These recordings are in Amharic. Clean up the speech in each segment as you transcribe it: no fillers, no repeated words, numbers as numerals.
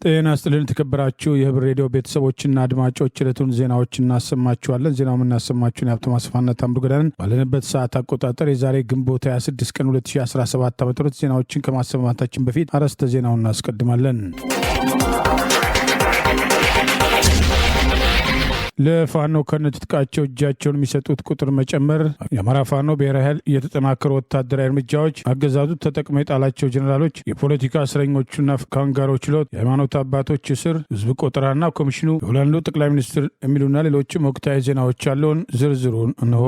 ጤና ይስጥልን ተከበራችሁ የህብር ሬዲዮ ቤተሰቦችና አድማጮች ዕለቱን ዜናዎችን እናሰማችኋለን። ዜናውን እናሰማችሁን የሀብታሙ አስፋና ታምሩ ገዳን ባለንበት ሰዓት አቆጣጠር የዛሬ ግንቦት 26 ቀን 2017 ዓ.ም ዜናዎችን ከማሰማታችን በፊት አርዕስተ ዜናውን እናስቀድማለን። ለፋኖ ከነትጥቃቸው እጃቸውን የሚሰጡት ቁጥር መጨመር፣ የአማራ ፋኖ ብሔራዊ ኃይል የተጠናከሩ ወታደራዊ እርምጃዎች፣ አገዛዙ ተጠቅመው የጣላቸው ጀኔራሎች፣ የፖለቲካ እስረኞቹና ካንጋሮ ችሎት፣ የሃይማኖት አባቶች እስር፣ ህዝብ ቆጠራና ኮሚሽኑ፣ የሆላንዱ ጠቅላይ ሚኒስትር የሚሉና ሌሎችም ወቅታዊ ዜናዎች ያለውን ዝርዝሩን እንሆ።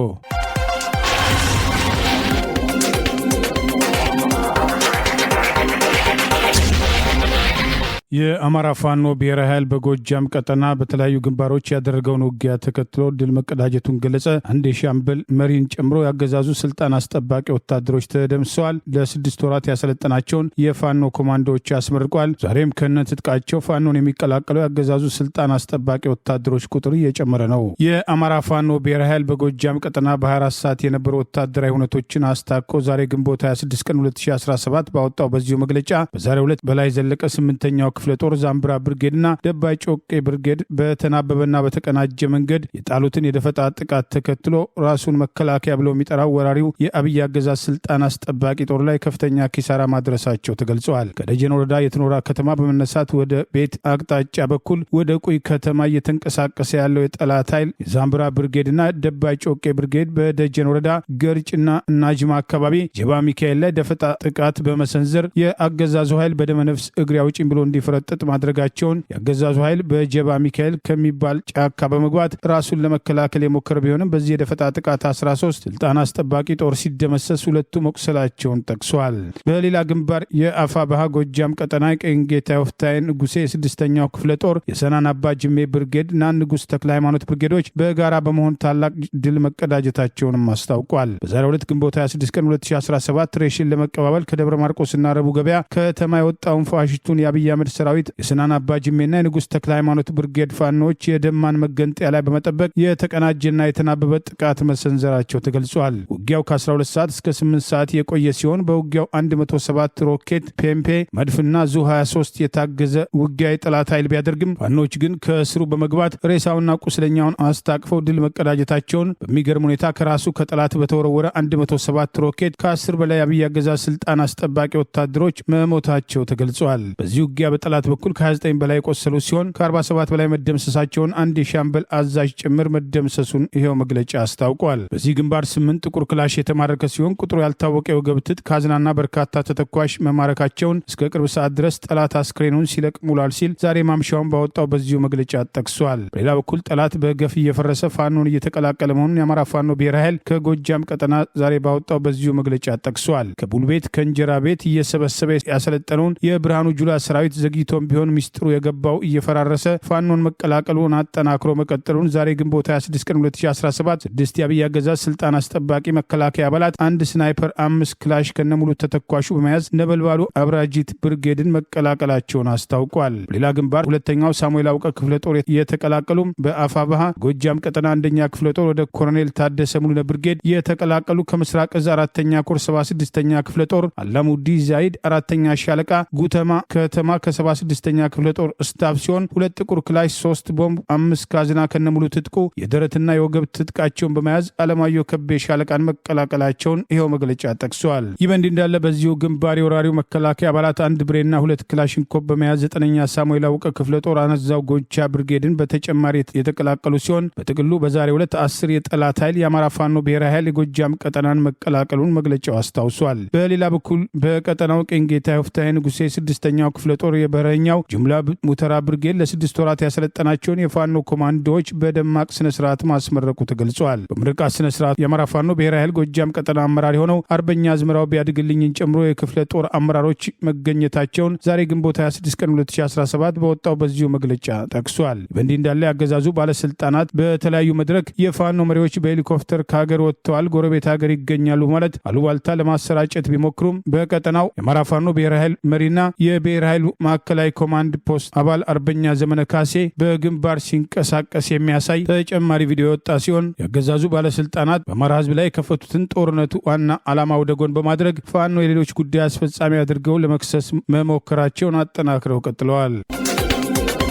የአማራ ፋኖ ብሔራዊ ኃይል በጎጃም ቀጠና በተለያዩ ግንባሮች ያደረገውን ውጊያ ተከትሎ ድል መቀዳጀቱን ገለጸ። አንድ የሻምበል መሪን ጨምሮ ያገዛዙ ስልጣን አስጠባቂ ወታደሮች ተደምስሰዋል። ለ6 ወራት ያሰለጠናቸውን የፋኖ ኮማንዶዎች አስመርቋል። ዛሬም ከነትጥቃቸው ፋኖን የሚቀላቀሉ ያገዛዙ ስልጣን አስጠባቂ ወታደሮች ቁጥር እየጨመረ ነው። የአማራ ፋኖ ብሔራዊ ኃይል በጎጃም ቀጠና በ24 ሰዓት የነበሩ ወታደራዊ ሁነቶችን አስታኮ ዛሬ ግንቦት 26 ቀን 2017 ባወጣው በዚሁ መግለጫ በዛሬው ዕለት በላይ ዘለቀ 8ኛው ክፍለ ጦር ዛምብራ ብርጌድና ደባይ ጮቄ ብርጌድ በተናበበና በተቀናጀ መንገድ የጣሉትን የደፈጣ ጥቃት ተከትሎ ራሱን መከላከያ ብሎ የሚጠራው ወራሪው የአብይ አገዛዝ ስልጣን አስጠባቂ ጦር ላይ ከፍተኛ ኪሳራ ማድረሳቸው ተገልጸዋል። ከደጀን ወረዳ የትኖራ ከተማ በመነሳት ወደ ቤት አቅጣጫ በኩል ወደ ቁይ ከተማ እየተንቀሳቀሰ ያለው የጠላት ኃይል የዛምብራ ብርጌድና ደባይ ጮቄ ብርጌድ በደጀን ወረዳ ገርጭና ናጅማ አካባቢ ጀባ ሚካኤል ላይ ደፈጣ ጥቃት በመሰንዘር የአገዛዙ ኃይል በደመነፍስ እግሬ አውጪኝ ብሎ እንዲፈረጥጥ ማድረጋቸውን ያገዛዙ ኃይል በጀባ ሚካኤል ከሚባል ጫካ በመግባት ራሱን ለመከላከል የሞከረ ቢሆንም በዚህ የደፈጣ ጥቃት 13 ስልጣን አስጠባቂ ጦር ሲደመሰስ 2 መቁሰላቸውን ጠቅሷል። በሌላ ግንባር የአፋባሃ ጎጃም ቀጠና ቀኝጌታ ወፍታይ ንጉሴ 6ኛው ክፍለ ጦር የሰናን አባ ጅሜ ብርጌድ እና ንጉስ ተክለ ሃይማኖት ብርጌዶች በጋራ በመሆን ታላቅ ድል መቀዳጀታቸውንም አስታውቋል። በዛሬው ዕለት ግንቦት 26 ቀን 2017 ሬሽን ለመቀባበል ከደብረ ማርቆስና ረቡ ገበያ ከተማ የወጣውን ፋሽስቱን የአብይ አህመድ ሰራዊት የሰናን አባ ጅሜና የንጉስ ተክለ ሃይማኖት ብርጌድ ፋኖች የደማን መገንጠያ ላይ በመጠበቅ የተቀናጀና የተናበበ ጥቃት መሰንዘራቸው ተገልጿል። ውጊያው ከ12 ሰዓት እስከ 8 ሰዓት የቆየ ሲሆን በውጊያው 107 ሮኬት ፔምፔ መድፍና ዙ 23 የታገዘ ውጊያ የጠላት ኃይል ቢያደርግም ፋኖች ግን ከስሩ በመግባት ሬሳውና ቁስለኛውን አስታቅፈው ድል መቀዳጀታቸውን በሚገርም ሁኔታ ከራሱ ከጠላት በተወረወረ 107 ሮኬት ከ10 በላይ አብይ አገዛዝ ስልጣን አስጠባቂ ወታደሮች መሞታቸው ተገልጿል። በዚህ ውጊያ በጠላት በኩል ከ29 በላይ የቆሰሉ ሲሆን ከ47 በላይ መደምሰሳቸውን አንድ የሻምበል አዛዥ ጭምር መደምሰሱን ይሄው መግለጫ አስታውቋል። በዚህ ግንባር 8 ጥቁር ክላሽ የተማረከ ሲሆን ቁጥሩ ያልታወቀ የወገብ ትጥቅ ካዝናና በርካታ ተተኳሽ መማረካቸውን እስከ ቅርብ ሰዓት ድረስ ጠላት አስክሬኑን ሲለቅ ሙሏል ሲል ዛሬ ማምሻውን ባወጣው በዚሁ መግለጫ ጠቅሷል። በሌላ በኩል ጠላት በገፍ እየፈረሰ ፋኖን እየተቀላቀለ መሆኑን የአማራ ፋኖ ብሔራዊ ኃይል ከጎጃም ቀጠና ዛሬ ባወጣው በዚሁ መግለጫ ጠቅሷል። ከቡልቤት ከእንጀራ ቤት እየሰበሰበ ያሰለጠነውን የብርሃኑ ጁላ ሰራዊት ዘግይቶም ቢሆን ሚስጥሩ የገባው እየፈራረሰ ፋኖን መቀላቀሉን አጠናክሮ መቀጠሉን ዛሬ ግንቦት 26 ቀን 2017 6 የአብይ አገዛዝ ስልጣን አስጠባቂ መከላከያ አባላት 1 ስናይፐር 5 ክላሽ ከነሙሉ ተተኳሹ በመያዝ ነበልባሉ አብራጂት ብርጌድን መቀላቀላቸውን አስታውቋል። ሌላ ግንባር ሁለተኛው ሳሙኤል አውቀ ክፍለ ጦር የተቀላቀሉም በአፋባሃ ጎጃም ቀጠና 1ኛ ክፍለ ጦር ወደ ኮሎኔል ታደሰ ሙሉነ ብርጌድ የተቀላቀሉ ከምስራቅ እዝ 4ኛ ኮር 76ኛ ክፍለ ጦር አላሙዲ ዛይድ 4ኛ ሻለቃ ጉተማ ከተማ ከ76ኛ ክፍለ ጦር ስታፍ ሲሆን 2 ጥቁር ክላሽ 3 ቦምብ 5 ካዝና ከነሙሉ ትጥቁ የደረትና የወገብ ትጥቃቸውን በመያዝ አለማየሁ ከቤ ሻለቃን መቀላቀላቸውን ይሄው መግለጫ ጠቅሷል። ይህ በእንዲህ እንዳለ በዚሁ ግንባር የወራሪው መከላከያ አባላት 1 ብሬና 2 ክላሽንኮቭ በመያዝ 9ኛ ሳሙኤል አውቀ ክፍለ ጦር አነዛው ጎቻ ብርጌድን በተጨማሪ የተቀላቀሉ ሲሆን በጥቅሉ በዛሬው ዕለት 10 የጠላት ኃይል የአማራ ፋኖ ብሔራዊ ኃይል የጎጃም ቀጠናን መቀላቀሉን መግለጫው አስታውሷል። በሌላ በኩል በቀጠናው ቀኝጌታ ወፍታይ ንጉሴ 6ኛው ክፍለ ጦር የበረኛው ጅምላ ሙተራ ብርጌድ ለ6 ወራት ያሰለጠናቸውን የፋኖ ኮማንዶዎች በደማቅ ስነ ስርዓት ማስመረቁ ተገልጿል። በምርቃት ስነ ስርዓት የአማራ ፋኖ ብሔራዊ ኃይል ጎጃም ቀጠና አመራር የሆነው አርበኛ አዝመራው ቢያድግልኝን ጨምሮ የክፍለ ጦር አመራሮች መገኘታቸውን ዛሬ ግንቦት 26 ቀን 2017 በወጣው በዚሁ መግለጫ ጠቅሷል። በእንዲህ እንዳለ ያገዛዙ ባለስልጣናት በተለያዩ መድረክ የፋኖ መሪዎች በሄሊኮፕተር ከሀገር ወጥተዋል፣ ጎረቤት ሀገር ይገኛሉ ማለት አሉባልታ ለማሰራጨት ቢሞክሩም በቀጠናው የአማራ ፋኖ ብሔራዊ ኃይል መሪና የብሔራዊ ኃይሉ ማዕከላዊ ኮማንድ ፖስት አባል አርበኛ ዘመነ ካሴ በግንባር ሲንቀሳቀስ የሚያሳይ ተጨማሪ ቪዲዮ የወጣ ሲሆን ያገዛዙ ባለስልጣናት በአማራ ህዝብ ላይ የከፈቱትን ጦርነቱ ዋና ዓላማ ወደ ጎን በማድረግ ፋኖ የሌሎች ጉዳይ አስፈጻሚ አድርገው ለመክሰስ መሞከራቸውን አጠናክረው ቀጥለዋል።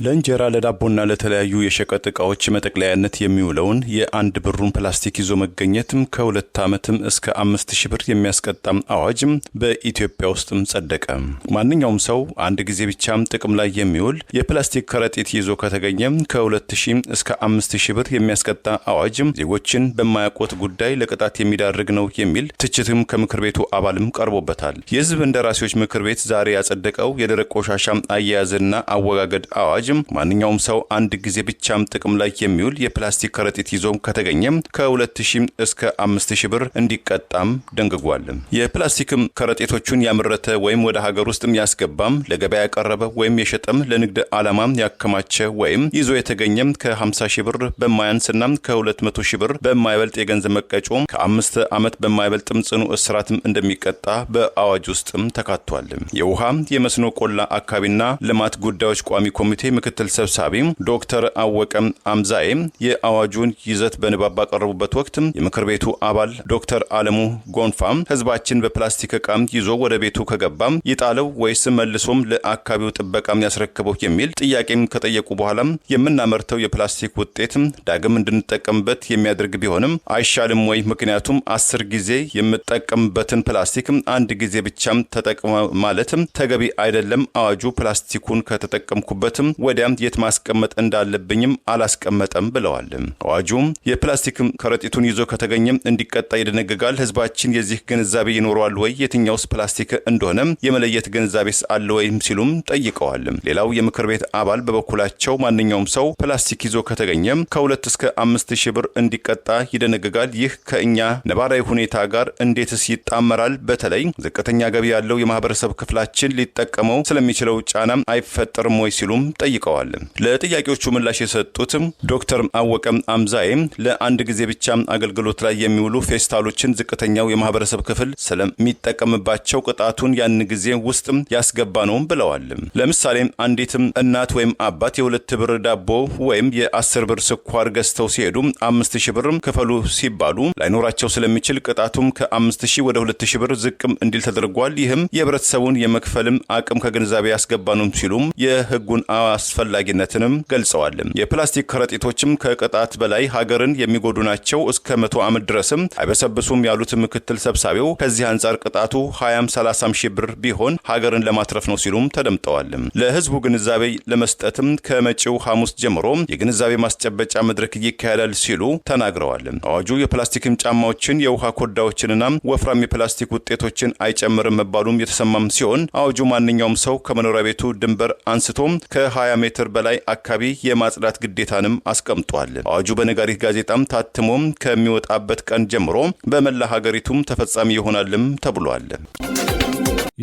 ለእንጀራ ለዳቦና ለተለያዩ የሸቀጥ ዕቃዎች መጠቅለያነት የሚውለውን የአንድ ብሩን ፕላስቲክ ይዞ መገኘትም ከ2 ዓመትም እስከ 5000 ብር የሚያስቀጣም አዋጅም በኢትዮጵያ ውስጥም ጸደቀ። ማንኛውም ሰው አንድ ጊዜ ብቻም ጥቅም ላይ የሚውል የፕላስቲክ ከረጢት ይዞ ከተገኘ ከ2000 እስከ 5000 ብር የሚያስቀጣ አዋጅም ዜጎችን በማያውቁት ጉዳይ ለቅጣት የሚዳርግ ነው የሚል ትችትም ከምክር ቤቱ አባልም ቀርቦበታል። የሕዝብ እንደራሴዎች ምክር ቤት ዛሬ ያጸደቀው የደረቅ ቆሻሻ አያያዝና አወጋገድ አዋጅ ማንኛውም ሰው አንድ ጊዜ ብቻም ጥቅም ላይ የሚውል የፕላስቲክ ከረጢት ይዞ ከተገኘ ከ2000 እስከ 5000 ብር እንዲቀጣም ደንግጓል። የፕላስቲክ ከረጢቶቹን ያመረተ ወይም ወደ ሀገር ውስጥም ያስገባም ለገበያ ያቀረበ ወይም የሸጠም ለንግድ ዓላማ ያከማቸ ወይም ይዞ የተገኘ ከ50000 ብር በማያንስና ከ200,000 ብር በማይበልጥ የገንዘብ መቀጮ ከ5 ዓመት በማይበልጥ ጽኑ እስራትም እንደሚቀጣ በአዋጅ ውስጥም ተካቷል። የውሃ የመስኖ ቆላ አካባቢና ልማት ጉዳዮች ቋሚ ኮሚቴ ምክትል ሰብሳቢ ዶክተር አወቀም አምዛዬ የአዋጁን ይዘት በንባብ ባቀረቡበት ወቅት የምክር ቤቱ አባል ዶክተር አለሙ ጎንፋም ህዝባችን በፕላስቲክ ዕቃ ይዞ ወደ ቤቱ ከገባም ይጣለው ወይስ መልሶም ለአካባቢው ጥበቃም ያስረክበው የሚል ጥያቄም ከጠየቁ በኋላ የምናመርተው የፕላስቲክ ውጤት ዳግም እንድንጠቀምበት የሚያደርግ ቢሆንም አይሻልም ወይ? ምክንያቱም 10 ጊዜ የምጠቀምበትን ፕላስቲክ አንድ ጊዜ ብቻም ተጠቅመ ማለት ተገቢ አይደለም። አዋጁ ፕላስቲኩን ከተጠቀምኩበት ወዲያም የት ማስቀመጥ እንዳለብኝም አላስቀመጠም ብለዋል። አዋጁ የፕላስቲክ ከረጢቱን ይዞ ከተገኘ እንዲቀጣ ይደነግጋል። ህዝባችን የዚህ ግንዛቤ ይኖረዋል ወይ? የትኛውስ ፕላስቲክ እንደሆነ የመለየት ግንዛቤስ አለ ወይም ሲሉም ጠይቀዋል። ሌላው የምክር ቤት አባል በበኩላቸው ማንኛውም ሰው ፕላስቲክ ይዞ ከተገኘ ከ2 እስከ 5000 ብር እንዲቀጣ ይደነግጋል። ይህ ከእኛ ነባራዊ ሁኔታ ጋር እንዴትስ ይጣመራል? በተለይ ዝቅተኛ ገቢ ያለው የማህበረሰብ ክፍላችን ሊጠቀመው ስለሚችለው ጫና አይፈጠርም ወይ ሲሉም ጠይቀዋል። ለጥያቄዎቹ ምላሽ የሰጡት ዶክተር አወቀም አምዛዬ ለአንድ ጊዜ ብቻ አገልግሎት ላይ የሚውሉ ፌስታሎችን ዝቅተኛው የማህበረሰብ ክፍል ስለሚጠቀምባቸው ቅጣቱን ያን ጊዜ ውስጥ ያስገባ ነው ብለዋል። ለምሳሌ አንዲት እናት ወይም አባት የ2 ብር ዳቦ ወይም የ10 ብር ስኳር ገዝተው ሲሄዱ 5000 ብር ክፈሉ ሲባሉ ላይኖራቸው ስለሚችል ቅጣቱም ከ5000 ወደ 2000 ብር ዝቅም እንዲል ተደርጓል። ይህም የህብረተሰቡን የመክፈልም አቅም ከግንዛቤ ያስገባ ነው ሲሉም የህጉን አስፈላጊነትንም ገልጸዋል። የፕላስቲክ ከረጢቶችም ከቅጣት በላይ ሀገርን የሚጎዱ ናቸው፣ እስከ 100 ዓመት ድረስም አይበሰብሱም ያሉት ምክትል ሰብሳቢው ከዚህ አንጻር ቅጣቱ 20-30 ሺህ ብር ቢሆን ሀገርን ለማትረፍ ነው ሲሉም ተደምጠዋል። ለህዝቡ ግንዛቤ ለመስጠትም ከመጪው ሐሙስ ጀምሮ የግንዛቤ ማስጨበጫ መድረክ ይካሄዳል ሲሉ ተናግረዋል። አዋጁ የፕላስቲክ ጫማዎችን፣ የውሃ ኮዳዎችንና ወፍራም የፕላስቲክ ውጤቶችን አይጨምርም መባሉም የተሰማም ሲሆን አዋጁ ማንኛውም ሰው ከመኖሪያ ቤቱ ድንበር አንስቶ ከ20 ሜትር በላይ አካባቢ የማጽዳት ግዴታንም አስቀምጧል። አዋጁ በነጋሪት ጋዜጣም ታትሞም ከሚወጣበት ቀን ጀምሮ በመላ ሀገሪቱም ተፈጻሚ ይሆናልም ተብሏል።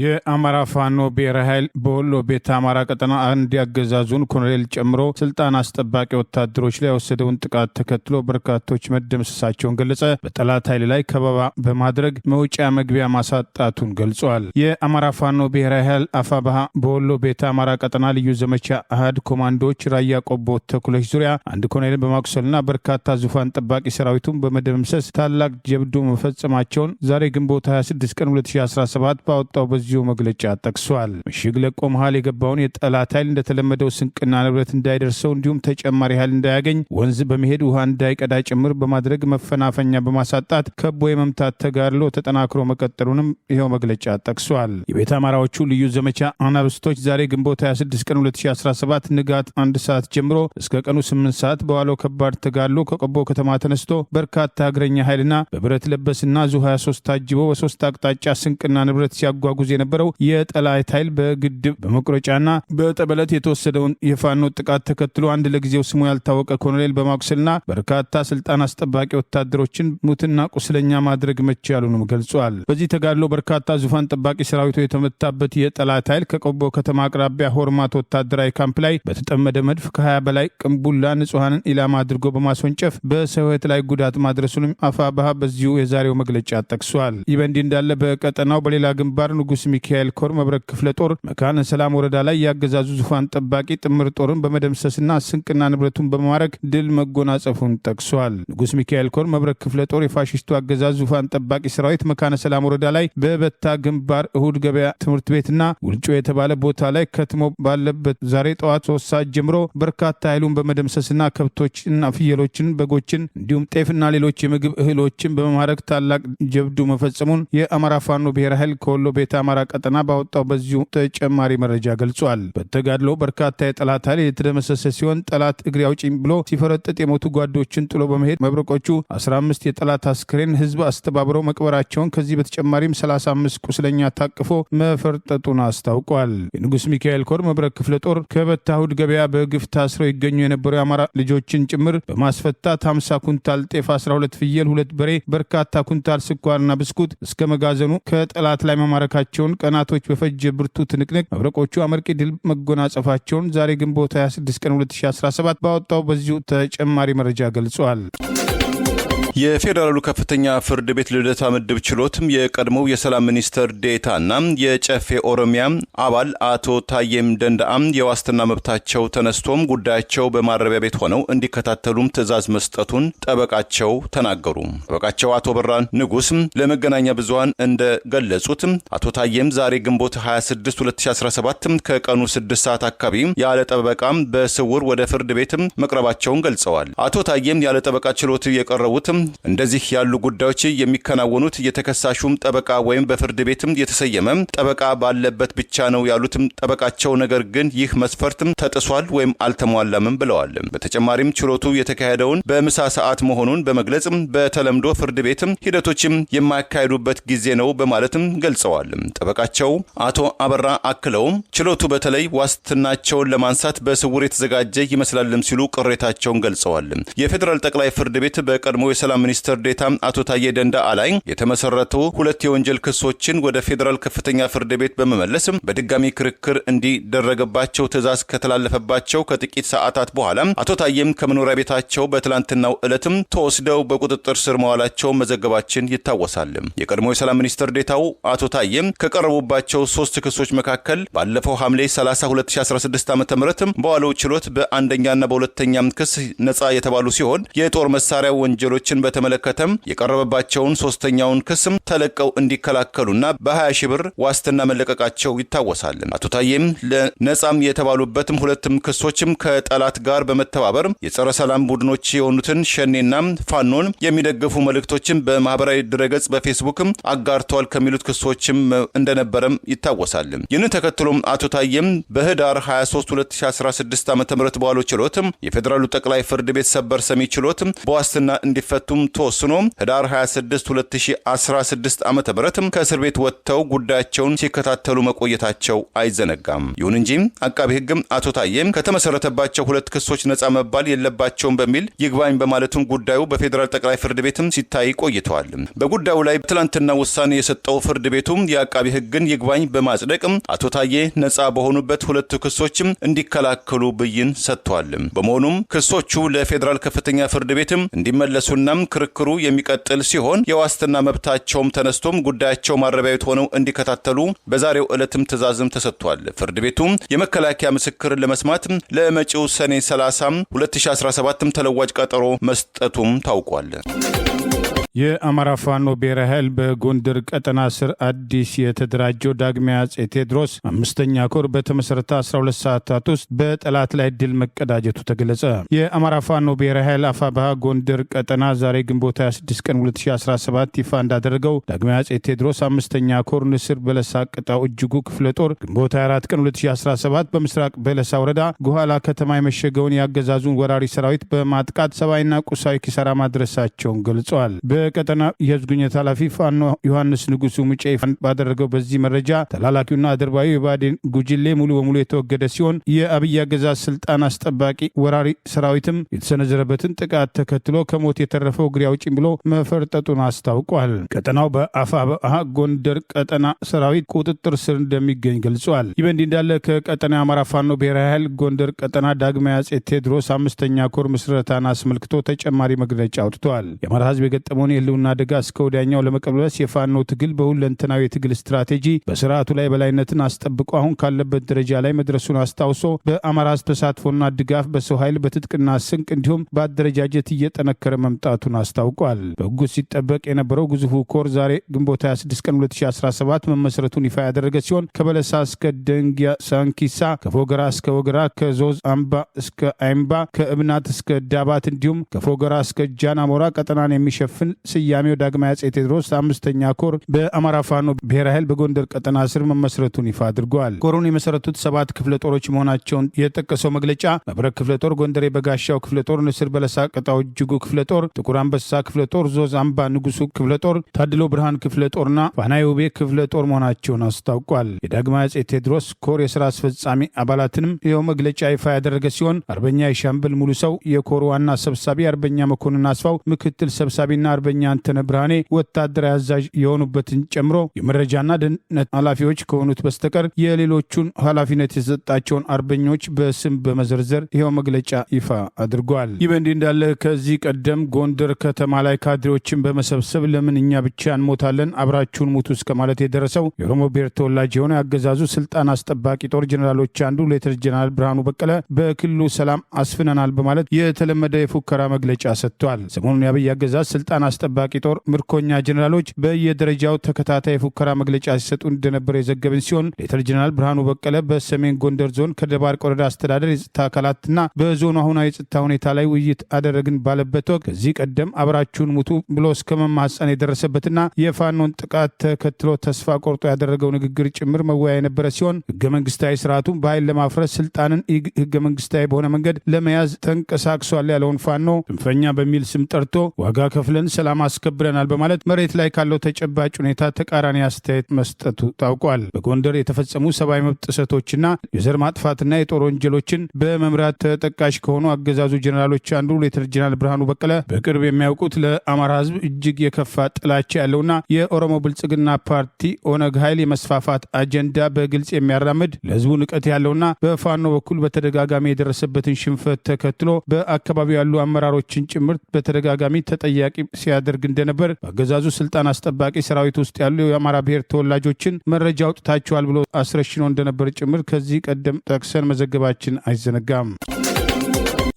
የአማራ ፋኖ ብሔራዊ ኃይል በወሎ ቤተ አማራ ቀጠና አንድ ያገዛዙን ኮሎኔል ጨምሮ ስልጣን አስጠባቂ ወታደሮች ላይ የወሰደውን ጥቃት ተከትሎ በርካቶች መደምሰሳቸውን ገለጸ። በጠላት ኃይል ላይ ከበባ በማድረግ መውጫ መግቢያ ማሳጣቱን ገልጿል። የአማራ ፋኖ ብሔራዊ ኃይል አፋባሃ በወሎ ቤተ አማራ ቀጠና ልዩ ዘመቻ አሃድ ኮማንዶዎች ራያ ቆቦ ተኩለሽ ዙሪያ አንድ ኮሎኔል በማቁሰልና በርካታ ዙፋን ጠባቂ ሰራዊቱን በመደምሰስ ታላቅ ጀብዱ መፈጸማቸውን ዛሬ ግንቦት 26 ቀን 2017 ባወጣው በዚሁ መግለጫ ጠቅሷል። ምሽግ ለቆ መሃል የገባውን የጠላት ኃይል እንደተለመደው ስንቅና ንብረት እንዳይደርሰው እንዲሁም ተጨማሪ ኃይል እንዳያገኝ ወንዝ በመሄድ ውሃ እንዳይቀዳ ጭምር በማድረግ መፈናፈኛ በማሳጣት ከቦ የመምታት ተጋድሎ ተጠናክሮ መቀጠሉንም ይኸው መግለጫ ጠቅሷል። የቤተ አማራዎቹ ልዩ ዘመቻ አናብስቶች ዛሬ ግንቦት 26 ቀን 2017 ንጋት 1 ሰዓት ጀምሮ እስከ ቀኑ 8 ሰዓት በዋለው ከባድ ተጋድሎ ከቆቦ ከተማ ተነስቶ በርካታ እግረኛ ኃይልና በብረት ለበስና ዙ 23 ታጅቦ በሶስት አቅጣጫ ስንቅና ንብረት ሲያጓጉዝ የነበረው የጠላት ኃይል በግድብ በመቁረጫና በጠበለት የተወሰደውን የፋኖ ጥቃት ተከትሎ አንድ ለጊዜው ስሙ ያልታወቀ ኮሎኔል በማቁሰልና በርካታ ስልጣን አስጠባቂ ወታደሮችን ሙትና ቁስለኛ ማድረግ መቻሉንም ገልጿል። በዚህ ተጋድሎ በርካታ ዙፋን ጠባቂ ሰራዊቱ የተመታበት የጠላት ኃይል ከቆቦ ከተማ አቅራቢያ ሆርማት ወታደራዊ ካምፕ ላይ በተጠመደ መድፍ ከ20 በላይ ቅንቡላ ንጹሐንን ኢላማ አድርጎ በማስወንጨፍ በሰው ሕይወት ላይ ጉዳት ማድረሱንም አፋባሃ በዚሁ የዛሬው መግለጫ ጠቅሷል። ይህ በእንዲህ እንዳለ በቀጠናው በሌላ ግንባር ንጉሥ የንጉስ ሚካኤል ኮር መብረቅ ክፍለ ጦር መካነ ሰላም ወረዳ ላይ ያገዛዙ ዙፋን ጠባቂ ጥምር ጦርን በመደምሰስና ስንቅና ንብረቱን በመማረክ ድል መጎናጸፉን ጠቅሷል። ንጉስ ሚካኤል ኮር መብረቅ ክፍለ ጦር የፋሽስቱ አገዛዝ ዙፋን ጠባቂ ሰራዊት መካነ ሰላም ወረዳ ላይ በበታ ግንባር እሁድ ገበያ ትምህርት ቤትና ውልጮ የተባለ ቦታ ላይ ከትሞ ባለበት ዛሬ ጠዋት 3 ሰዓት ጀምሮ በርካታ ኃይሉን በመደምሰስና ከብቶችና ፍየሎችን፣ በጎችን እንዲሁም ጤፍና ሌሎች የምግብ እህሎችን በመማረክ ታላቅ ጀብዱ መፈጸሙን የአማራ ፋኖ ብሔራዊ ኃይል ከወሎ ቤተ አማራ ቀጠና ባወጣው በዚሁ ተጨማሪ መረጃ ገልጿል። በተጋድሎ በርካታ የጠላት ኃይል የተደመሰሰ ሲሆን ጠላት እግሬ አውጪኝ ብሎ ሲፈረጥጥ የሞቱ ጓዶችን ጥሎ በመሄድ መብረቆቹ 15 የጠላት አስክሬን ህዝብ አስተባብረው መቅበራቸውን ከዚህ በተጨማሪም 35 ቁስለኛ ታቅፎ መፈርጠጡን አስታውቋል። የንጉስ ሚካኤል ኮር መብረቅ ክፍለ ጦር ከበታ እሁድ ገበያ በግፍ ታስረው ይገኙ የነበሩ የአማራ ልጆችን ጭምር በማስፈታት 50 ኩንታል ጤፍ፣ 12 ፍየል፣ 2 በሬ፣ በርካታ ኩንታል ስኳርና ብስኩት እስከ መጋዘኑ ከጠላት ላይ መማረካቸውን ቀናቶች በፈጀ ብርቱ ትንቅንቅ መብረቆቹ አመርቂ ድል መጎናጸፋቸውን ዛሬ ግንቦት 26 ቀን 2017 ባወጣው በዚሁ ተጨማሪ መረጃ ገልጿል። የፌዴራሉ ከፍተኛ ፍርድ ቤት ልደታ ምድብ ችሎትም የቀድሞው የሰላም ሚኒስትር ዴኤታና የጨፌ ኦሮሚያ አባል አቶ ታዬም ደንዳአም የዋስትና መብታቸው ተነስቶም ጉዳያቸው በማረቢያ ቤት ሆነው እንዲከታተሉም ትዕዛዝ መስጠቱን ጠበቃቸው ተናገሩ። ጠበቃቸው አቶ በራን ንጉስም ለመገናኛ ብዙሃን እንደገለጹት አቶ ታዬም ዛሬ ግንቦት 26 2017 ከቀኑ 6 ሰዓት አካባቢ ያለ ጠበቃም በስውር ወደ ፍርድ ቤትም መቅረባቸውን ገልጸዋል። አቶ ታዬም ያለ ጠበቃ ችሎት የቀረቡት እንደዚህ ያሉ ጉዳዮች የሚከናወኑት የተከሳሹም ጠበቃ ወይም በፍርድ ቤትም የተሰየመ ጠበቃ ባለበት ብቻ ነው ያሉትም ጠበቃቸው፣ ነገር ግን ይህ መስፈርትም ተጥሷል ወይም አልተሟላም ብለዋል። በተጨማሪም ችሎቱ የተካሄደውን በምሳ ሰዓት መሆኑን በመግለጽ በተለምዶ ፍርድ ቤትም ሂደቶችም የማያካሄዱበት ጊዜ ነው በማለትም ገልጸዋል። ጠበቃቸው አቶ አበራ አክለው ችሎቱ በተለይ ዋስትናቸውን ለማንሳት በስውር የተዘጋጀ ይመስላልም ሲሉ ቅሬታቸውን ገልጸዋል። የፌዴራል ጠቅላይ ፍርድ ቤት በቀድሞ የሰላም ሚኒስትር ዴኤታ አቶ ታዬ ደንዳአ ላይ የተመሰረቱ 2 የወንጀል ክሶችን ወደ ፌዴራል ከፍተኛ ፍርድ ቤት በመመለስ በድጋሚ ክርክር እንዲደረግባቸው ትዕዛዝ ከተላለፈባቸው ከጥቂት ሰዓታት በኋላ አቶ ታዬም ከመኖሪያ ቤታቸው በትላንትናው ዕለትም ተወስደው በቁጥጥር ስር መዋላቸው መዘገባችን ይታወሳል። የቀድሞ የሰላም ሚኒስትር ዴኤታው አቶ ታዬም ከቀረቡባቸው 3 ክሶች መካከል ባለፈው ሐምሌ 30 2016 ዓ.ም በዋለው ችሎት በአንደኛና በሁለተኛም ክስ ነጻ የተባሉ ሲሆን የጦር መሳሪያ ወንጀሎችን በተመለከተም የቀረበባቸውን 3ኛውን ክስም ተለቀው እንዲከላከሉና በ20 ሺህ ብር ዋስትና መለቀቃቸው ይታወሳል። አቶ ታዬም ለነጻም የተባሉበትም 2 ክሶችም ከጠላት ጋር በመተባበር የጸረ ሰላም ቡድኖች የሆኑትን ሸኔና ፋኖን የሚደግፉ መልእክቶችን በማህበራዊ ድረገጽ በፌስቡክም አጋርተዋል ከሚሉት ክሶችም እንደነበረም ይታወሳል። ይህንን ተከትሎም አቶ ታዬም በህዳር 23 2016 ዓ.ም በዋለው ችሎትም የፌዴራሉ ጠቅላይ ፍርድ ቤት ሰበር ሰሚ ችሎትም በዋስትና እንዲፈቱም ተወስኖ ህዳር 26 2016 ዓ.ም ከእስር ቤት ወጥተው ጉዳያቸውን ሲከታተሉ መቆየታቸው አይዘነጋም። ይሁን እንጂ አቃቤ ሕግም አቶ ታዬም ከተመሰረተባቸው 2 ክሶች ነጻ መባል የለባቸውም በሚል ይግባኝ በማለቱም ጉዳዩ በፌዴራል ጠቅላይ ፍርድ ቤትም ሲታይ ቆይተዋል። በጉዳዩ ላይ ትላንትና ውሳኔ የሰጠው ፍርድ ቤቱም የአቃቤ ሕግን ይግባኝ በማጽደቅ አቶ ታዬ ነጻ በሆኑበት 2 ክሶችም እንዲከላከሉ ብይን ሰጥቷል። በመሆኑም ክሶቹ ለፌዴራል ከፍተኛ ፍርድ ቤትም እንዲመለሱና ክርክሩ የሚቀጥል ሲሆን የዋስትና መብታቸውም ተነስቶም ጉዳያቸው ማረቢያ ቤት ሆነው እንዲከታተሉ በዛሬው ዕለትም ትዕዛዝም ተሰጥቷል። ፍርድ ቤቱም የመከላከያ ምስክር ለመስማት ለመጪው ሰኔ 30 2017 ተለዋጭ ቀጠሮ መስጠቱም ታውቋል። የአማራ ፋኖ ብሔራዊ ኃይል በጎንደር ቀጠና ስር አዲስ የተደራጀው ዳግማዊ አጼ ቴዎድሮስ 5ኛ ኮር በተመሰረተ 12 ሰዓታት ውስጥ በጠላት ላይ ድል መቀዳጀቱ ተገለጸ። የአማራ ፋኖ ብሔራዊ ኃይል አፋብኃ ጎንደር ቀጠና ዛሬ ግንቦት 26 ቀን 2017 ይፋ እንዳደረገው ዳግማዊ አጼ ቴዎድሮስ 5ኛ ኮር ንስር በለሳ ቅጣው እጅጉ ክፍለ ጦር ግንቦት 24 ቀን 2017 በምስራቅ በለሳ ወረዳ ጎኋላ ከተማ የመሸገውን ያገዛዙን ወራሪ ሰራዊት በማጥቃት ሰብአዊና ቁሳዊ ኪሳራ ማድረሳቸውን ገልጸዋል። በቀጠና የህዝብ ግንኙነት ኃላፊ ፋኖ ዮሐንስ ንጉሱ ሙጬ ባደረገው በዚህ መረጃ ተላላኪውና አድርባዩ የባዴን ጉጅሌ ሙሉ በሙሉ የተወገደ ሲሆን የአብይ አገዛዝ ስልጣን አስጠባቂ ወራሪ ሰራዊትም የተሰነዘረበትን ጥቃት ተከትሎ ከሞት የተረፈው እግሬ አውጪኝ ብሎ መፈርጠጡን አስታውቋል። ቀጠናው በአፋብኃ ጎንደር ቀጠና ሰራዊት ቁጥጥር ስር እንደሚገኝ ገልጿል። ይህ በእንዲህ እንዳለ ከቀጠና የአማራ ፋኖ ብሔራዊ ኃይል ጎንደር ቀጠና ዳግማዊ አጼ ቴዎድሮስ 5ኛ ኮር ምስረታን አስመልክቶ ተጨማሪ መግለጫ አውጥቷል። የአማራ ህዝብ የገጠመውን የሚመጣውን የህልውና አደጋ እስከ ወዲያኛው ለመቀልበስ የፋኖ ትግል በሁለንተናዊ የትግል ስትራቴጂ በስርዓቱ ላይ በላይነትን አስጠብቆ አሁን ካለበት ደረጃ ላይ መድረሱን አስታውሶ በአማራ ህዝብ ተሳትፎና ድጋፍ በሰው ኃይል በትጥቅና ስንቅ እንዲሁም በአደረጃጀት እየጠነከረ መምጣቱን አስታውቋል። በጉጉት ሲጠበቅ የነበረው ግዙፉ ኮር ዛሬ ግንቦት 26 ቀን 2017 መመስረቱን ይፋ ያደረገ ሲሆን ከበለሳ እስከ ደንጊያ ሳንኪሳ፣ ከፎገራ እስከ ወገራ፣ ከዞዝ አምባ እስከ አይምባ፣ ከእብናት እስከ ዳባት እንዲሁም ከፎገራ እስከ ጃናሞራ ቀጠናን የሚሸፍን ስያሜው ዳግማዊ አፄ ቴዎድሮስ አምስተኛ ኮር በአማራ ፋኖ ብሔራዊ ኃይል በጎንደር ቀጠና ስር መመስረቱን ይፋ አድርገዋል። ኮሩን የመሰረቱት 7 ክፍለ ጦሮች መሆናቸውን የጠቀሰው መግለጫ መብረቅ ክፍለ ጦር፣ ጎንደሬ በጋሻው ክፍለ ጦር፣ ንስር በለሳ ቀጣው እጅጉ ክፍለ ጦር፣ ጥቁር አንበሳ ክፍለ ጦር፣ ዞዝ አምባ ንጉሱ ክፍለ ጦር፣ ታድሎ ብርሃን ክፍለ ጦርና ፋናይ ውቤ ክፍለ ጦር መሆናቸውን አስታውቋል። የዳግማዊ አፄ ቴዎድሮስ ኮር የስራ አስፈጻሚ አባላትንም ይኸው መግለጫ ይፋ ያደረገ ሲሆን አርበኛ የሻምበል ሙሉ ሰው የኮሩ ዋና ሰብሳቢ፣ አርበኛ መኮንን አስፋው ምክትል ሰብሳቢና አርበኛ አንተነ ብርሃኔ ወታደራዊ አዛዥ የሆኑበትን ጨምሮ የመረጃና ደህንነት ኃላፊዎች ከሆኑት በስተቀር የሌሎቹን ኃላፊነት የተሰጣቸውን አርበኞች በስም በመዘርዘር ይኸው መግለጫ ይፋ አድርጓል። ይህ በእንዲህ እንዳለ ከዚህ ቀደም ጎንደር ከተማ ላይ ካድሬዎችን በመሰብሰብ ለምን እኛ ብቻ እንሞታለን አብራችሁን ሙቱ እስከ ማለት የደረሰው የኦሮሞ ብሔር ተወላጅ የሆነ ያገዛዙ ስልጣን አስጠባቂ ጦር ጀኔራሎች አንዱ ሌተር ጀነራል ብርሃኑ በቀለ በክልሉ ሰላም አስፍነናል በማለት የተለመደ የፉከራ መግለጫ ሰጥቷል። ሰሞኑን የአብይ አገዛዝ ስልጣን አስጠባቂ ጦር ምርኮኛ ጀኔራሎች በየደረጃው ተከታታይ የፉከራ መግለጫ ሲሰጡ እንደነበረ የዘገብን ሲሆን ሌተር ጀነራል ብርሃኑ በቀለ በሰሜን ጎንደር ዞን ከደባርቅ ወረዳ አስተዳደር የጸጥታ አካላትና በዞኑ አሁናዊ የጸጥታ ሁኔታ ላይ ውይይት አደረግን ባለበት ወቅት ከዚህ ቀደም አብራችሁን ሙቱ ብሎ እስከ መማጸን የደረሰበትና የፋኖን ጥቃት ተከትሎ ተስፋ ቆርጦ ያደረገው ንግግር ጭምር መወያ የነበረ ሲሆን ህገ መንግስታዊ ስርዓቱን በኃይል ለማፍረስ ስልጣንን ህገ መንግስታዊ በሆነ መንገድ ለመያዝ ተንቀሳቅሷል ያለውን ፋኖ ጽንፈኛ በሚል ስም ጠርቶ ዋጋ ከፍለን ሰላም አስከብረናል በማለት መሬት ላይ ካለው ተጨባጭ ሁኔታ ተቃራኒ አስተያየት መስጠቱ ታውቋል። በጎንደር የተፈጸሙ ሰብአዊ መብት ጥሰቶችና የዘር ማጥፋትና የጦር ወንጀሎችን በመምራት ተጠቃሽ ከሆኑ አገዛዙ ጀኔራሎች አንዱ ሌተር ጀነራል ብርሃኑ በቀለ በቅርብ የሚያውቁት ለአማራ ህዝብ እጅግ የከፋ ጥላቻ ያለውና የኦሮሞ ብልጽግና ፓርቲ ኦነግ ኃይል የመስፋፋት አጀንዳ በግልጽ የሚያራምድ ለህዝቡ ንቀት ያለውና በፋኖ በኩል በተደጋጋሚ የደረሰበትን ሽንፈት ተከትሎ በአካባቢው ያሉ አመራሮችን ጭምር በተደጋጋሚ ተጠያቂ ሲያደርግ እንደነበር በአገዛዙ ስልጣን አስጠባቂ ሰራዊት ውስጥ ያሉ የአማራ ብሔር ተወላጆችን መረጃ አውጥታቸዋል ብሎ አስረሽኖ እንደነበር ጭምር ከዚህ ቀደም ጠቅሰን መዘገባችን አይዘነጋም።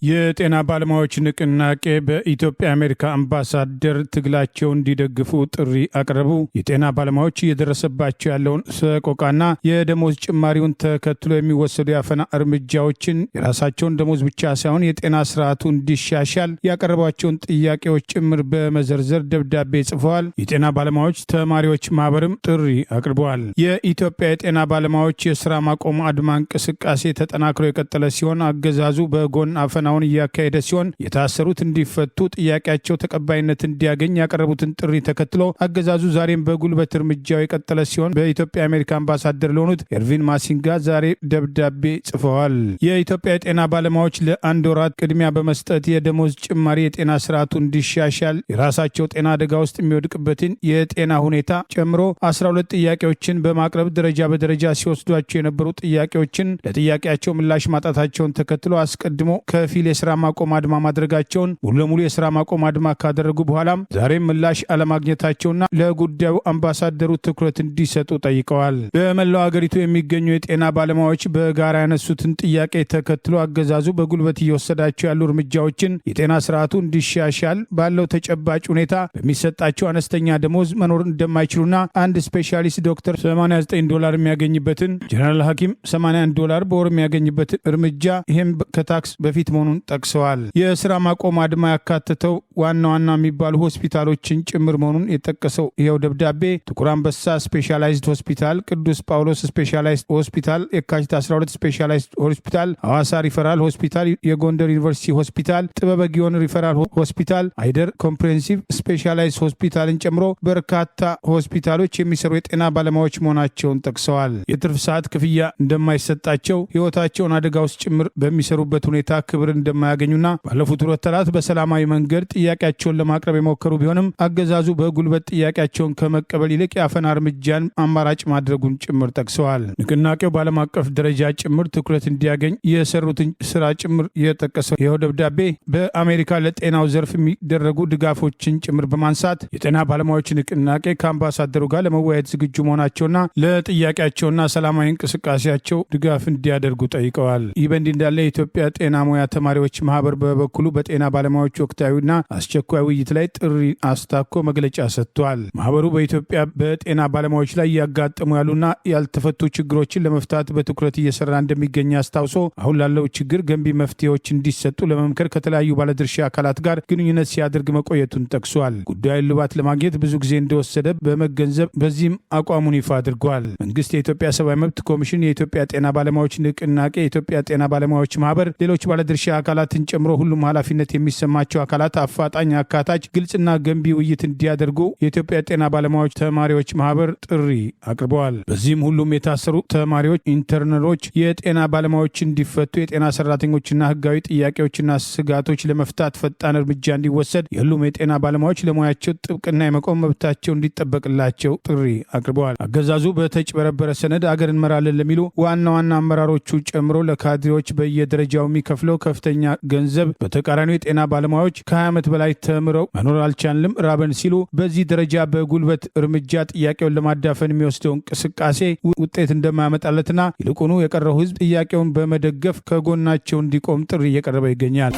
የጤና ባለሙያዎች ንቅናቄ በኢትዮጵያ የአሜሪካ አምባሳደር ትግላቸው እንዲደግፉ ጥሪ አቀረቡ። የጤና ባለሙያዎች እየደረሰባቸው ያለውን ሰቆቃና የደሞዝ ጭማሪውን ተከትሎ የሚወሰዱ የአፈና እርምጃዎችን የራሳቸውን ደሞዝ ብቻ ሳይሆን የጤና ስርዓቱ እንዲሻሻል ያቀረቧቸውን ጥያቄዎች ጭምር በመዘርዘር ደብዳቤ ጽፈዋል። የጤና ባለሙያዎች ተማሪዎች ማህበርም ጥሪ አቅርበዋል። የኢትዮጵያ የጤና ባለሙያዎች የስራ ማቆም አድማ እንቅስቃሴ ተጠናክሮ የቀጠለ ሲሆን አገዛዙ በጎን አፈና እያካሄደ ሲሆን የታሰሩት እንዲፈቱ ጥያቄያቸው ተቀባይነት እንዲያገኝ ያቀረቡትን ጥሪ ተከትሎ አገዛዙ ዛሬም በጉልበት እርምጃው የቀጠለ ሲሆን በኢትዮጵያ የአሜሪካ አምባሳደር ለሆኑት ኤርቪን ማሲንጋ ዛሬ ደብዳቤ ጽፈዋል። የኢትዮጵያ የጤና ባለሙያዎች ለአንድ ወራት ቅድሚያ በመስጠት የደሞዝ ጭማሪ የጤና ስርዓቱ እንዲሻሻል የራሳቸው ጤና አደጋ ውስጥ የሚወድቅበትን የጤና ሁኔታ ጨምሮ 12 ጥያቄዎችን በማቅረብ ደረጃ በደረጃ ሲወስዷቸው የነበሩ ጥያቄዎችን ለጥያቄያቸው ምላሽ ማጣታቸውን ተከትሎ አስቀድሞ ከፊል የስራ ማቆም አድማ ማድረጋቸውን ሙሉ ለሙሉ የስራ ማቆም አድማ ካደረጉ በኋላም ዛሬም ምላሽ አለማግኘታቸውና ለጉዳዩ አምባሳደሩ ትኩረት እንዲሰጡ ጠይቀዋል። በመላው አገሪቱ የሚገኙ የጤና ባለሙያዎች በጋራ ያነሱትን ጥያቄ ተከትሎ አገዛዙ በጉልበት እየወሰዳቸው ያሉ እርምጃዎችን የጤና ስርዓቱ እንዲሻሻል ባለው ተጨባጭ ሁኔታ በሚሰጣቸው አነስተኛ ደሞዝ መኖር እንደማይችሉና አንድ ስፔሻሊስት ዶክተር $89 የሚያገኝበትን ጀነራል ሐኪም $81 በወር የሚያገኝበትን እርምጃ ይህም ከታክስ በፊት መሆኑን ጠቅሰዋል። የስራ ማቆም አድማ ያካተተው ዋና ዋና የሚባሉ ሆስፒታሎችን ጭምር መሆኑን የጠቀሰው ይኸው ደብዳቤ ጥቁር አንበሳ ስፔሻላይዝድ ሆስፒታል፣ ቅዱስ ጳውሎስ ስፔሻላይዝድ ሆስፒታል፣ የካቲት 12 ስፔሻላይዝድ ሆስፒታል፣ ሐዋሳ ሪፈራል ሆስፒታል፣ የጎንደር ዩኒቨርሲቲ ሆስፒታል፣ ጥበበ ጊዮን ሪፈራል ሆስፒታል፣ አይደር ኮምፕሬሄንሲቭ ስፔሻላይዝድ ሆስፒታልን ጨምሮ በርካታ ሆስፒታሎች የሚሰሩ የጤና ባለሙያዎች መሆናቸውን ጠቅሰዋል። የትርፍ ሰዓት ክፍያ እንደማይሰጣቸው፣ ህይወታቸውን አደጋ ውስጥ ጭምር በሚሰሩበት ሁኔታ ክብርን እንደማያገኙና ባለፉት 2 ወራት በሰላማዊ መንገድ ጥያቄያቸውን ለማቅረብ የሞከሩ ቢሆንም አገዛዙ በጉልበት ጥያቄያቸውን ከመቀበል ይልቅ የአፈና እርምጃን አማራጭ ማድረጉን ጭምር ጠቅሰዋል። ንቅናቄው በዓለም አቀፍ ደረጃ ጭምር ትኩረት እንዲያገኝ የሰሩትን ስራ ጭምር የጠቀሰው ይኸው ደብዳቤ በአሜሪካ ለጤናው ዘርፍ የሚደረጉ ድጋፎችን ጭምር በማንሳት የጤና ባለሙያዎች ንቅናቄ ከአምባሳደሩ ጋር ለመወያየት ዝግጁ መሆናቸውና ለጥያቄያቸውና ሰላማዊ እንቅስቃሴያቸው ድጋፍ እንዲያደርጉ ጠይቀዋል። ይህ በእንዲህ እንዳለ የኢትዮጵያ ጤና ሙያ ተማሪዎች ማህበር በበኩሉ በጤና ባለሙያዎች ወቅታዊና አስቸኳይ ውይይት ላይ ጥሪ አስታኮ መግለጫ ሰጥቷል። ማህበሩ በኢትዮጵያ በጤና ባለሙያዎች ላይ ያጋጠሙ ያሉና ያልተፈቱ ችግሮችን ለመፍታት በትኩረት እየሰራ እንደሚገኝ አስታውሶ አሁን ላለው ችግር ገንቢ መፍትሄዎች እንዲሰጡ ለመምከር ከተለያዩ ባለድርሻ አካላት ጋር ግንኙነት ሲያደርግ መቆየቱን ጠቅሷል። ጉዳዩን ልባት ለማግኘት ብዙ ጊዜ እንደወሰደ በመገንዘብ በዚህም አቋሙን ይፋ አድርጓል። መንግስት፣ የኢትዮጵያ ሰብአዊ መብት ኮሚሽን፣ የኢትዮጵያ ጤና ባለሙያዎች ንቅናቄ፣ የኢትዮጵያ ጤና ባለሙያዎች ማህበር፣ ሌሎች ባለድርሻ አካላትን ጨምሮ ሁሉም ኃላፊነት የሚሰማቸው አካላት አፋጣኝ፣ አካታች፣ ግልጽና ገንቢ ውይይት እንዲያደርጉ የኢትዮጵያ ጤና ባለሙያዎች ተማሪዎች ማህበር ጥሪ አቅርበዋል። በዚህም ሁሉም የታሰሩ ተማሪዎች፣ ኢንተርነሮች፣ የጤና ባለሙያዎች እንዲፈቱ፣ የጤና ሰራተኞችና ህጋዊ ጥያቄዎችና ስጋቶች ለመፍታት ፈጣን እርምጃ እንዲወሰድ፣ የሁሉም የጤና ባለሙያዎች ለሙያቸው ጥብቅና የመቆም መብታቸው እንዲጠበቅላቸው ጥሪ አቅርበዋል። አገዛዙ በተጭበረበረ ሰነድ አገር እንመራለን ለሚሉ ዋና ዋና አመራሮቹ ጨምሮ ለካድሬዎች በየደረጃው የሚከፍለው ከፍተኛ ገንዘብ በተቃራኒው የጤና ባለሙያዎች ከ20 ዓመት በላይ ተምረው መኖር አልቻልም ራበን ሲሉ በዚህ ደረጃ በጉልበት እርምጃ ጥያቄውን ለማዳፈን የሚወስደው እንቅስቃሴ ውጤት እንደማያመጣለትና ይልቁኑ የቀረው ህዝብ ጥያቄውን በመደገፍ ከጎናቸው እንዲቆም ጥሪ እየቀረበ ይገኛል።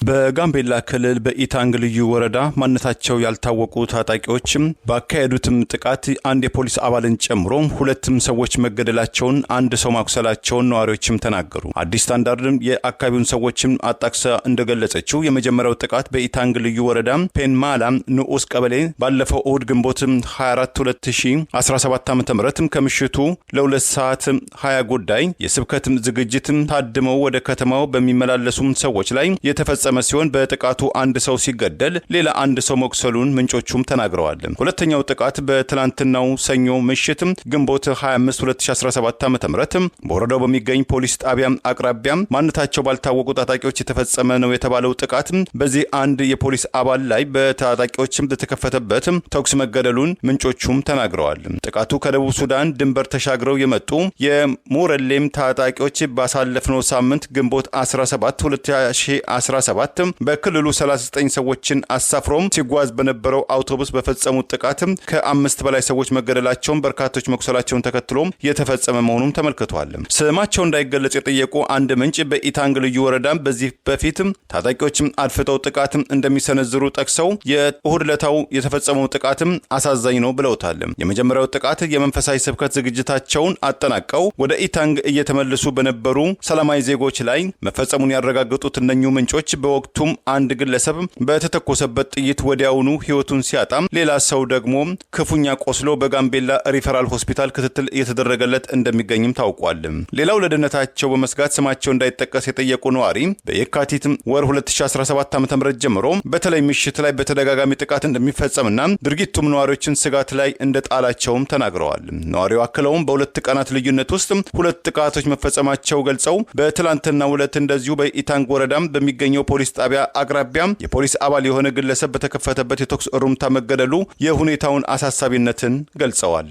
በጋምቤላ ክልል በኢታንግ ልዩ ወረዳ ማንነታቸው ያልታወቁ ታጣቂዎችም ባካሄዱትም ጥቃት አንድ የፖሊስ አባልን ጨምሮ 2 ሰዎች መገደላቸውን፣ 1 ሰው ማቁሰላቸውን ነዋሪዎችም ተናገሩ። አዲስ ስታንዳርድም የአካባቢውን ሰዎችም አጣቅሳ እንደገለጸችው የመጀመሪያው ጥቃት በኢታንግ ልዩ ወረዳ ፔንማላ ንዑስ ቀበሌ ባለፈው እሁድ ግንቦት 24 2017 ዓ.ም ከምሽቱ ለ2 ሰዓት 20 ጉዳይ የስብከት ዝግጅት ታድመው ወደ ከተማው በሚመላለሱ ሰዎች ላይ የተፈጸመ ሲሆን በጥቃቱ 1 ሰው ሲገደል ሌላ 1 ሰው መቁሰሉን ምንጮቹም ተናግረዋል። ሁለተኛው ጥቃት በትላንትናው ሰኞ ምሽት ግንቦት 25 2017 ዓ.ም በወረዳው በሚገኝ ፖሊስ ጣቢያ አቅራቢያ ማንነታቸው ባልታወቁ ታጣቂዎች የተፈጸመ ነው የተባለው ጥቃት በዚህ አንድ የፖሊስ አባል ላይ በታጣቂዎችም የተከፈተበት ተኩስ መገደሉን ምንጮቹም ተናግረዋል። ጥቃቱ ከደቡብ ሱዳን ድንበር ተሻግረው የመጡ የሙረሌም ታጣቂዎች ባሳለፍነው ሳምንት ግንቦት 17 2017 በክልሉ 39 ሰዎችን አሳፍሮም ሲጓዝ በነበረው አውቶቡስ በፈጸሙት ጥቃት ከ5 በላይ ሰዎች መገደላቸውን፣ በርካቶች መቁሰላቸውን ተከትሎ የተፈጸመ መሆኑን ተመልክቷል። ስማቸው እንዳይገለጽ የጠየቁ አንድ ምንጭ በኢታንግ ልዩ ወረዳ በዚህ በፊት ታጣቂዎች አድፍጠው ጥቃት እንደሚሰነዝሩ ጠቅሰው የእሁድ ዕለታው የተፈጸመው ጥቃት አሳዛኝ ነው ብለውታል። የመጀመሪያው ጥቃት የመንፈሳዊ ስብከት ዝግጅታቸውን አጠናቀው ወደ ኢታንግ እየተመለሱ በነበሩ ሰላማዊ ዜጎች ላይ መፈጸሙን ያረጋገጡት እነኚሁ ምንጮች በወቅቱም አንድ ግለሰብ በተተኮሰበት ጥይት ወዲያውኑ ህይወቱን ሲያጣም ሌላ ሰው ደግሞ ክፉኛ ቆስሎ በጋምቤላ ሪፈራል ሆስፒታል ክትትል እየተደረገለት እንደሚገኝም ታውቋል። ሌላው ለደህንነታቸው በመስጋት ስማቸው እንዳይጠቀስ የጠየቁ ነዋሪ በየካቲት ወር 2017 ዓ.ም ጀምሮ በተለይ ምሽት ላይ በተደጋጋሚ ጥቃት እንደሚፈጸምና ድርጊቱም ነዋሪዎችን ስጋት ላይ እንደጣላቸውም ተናግረዋል። ነዋሪው አክለውም በ2 ቀናት ልዩነት ውስጥ 2 ጥቃቶች መፈጸማቸው ገልጸው በትላንትናው ዕለት እንደዚሁ በኢታንግ ወረዳም በሚገኘው ፖሊስ ጣቢያ አቅራቢያ የፖሊስ አባል የሆነ ግለሰብ በተከፈተበት የተኩስ እሩምታ መገደሉ የሁኔታውን አሳሳቢነትን ገልጸዋል።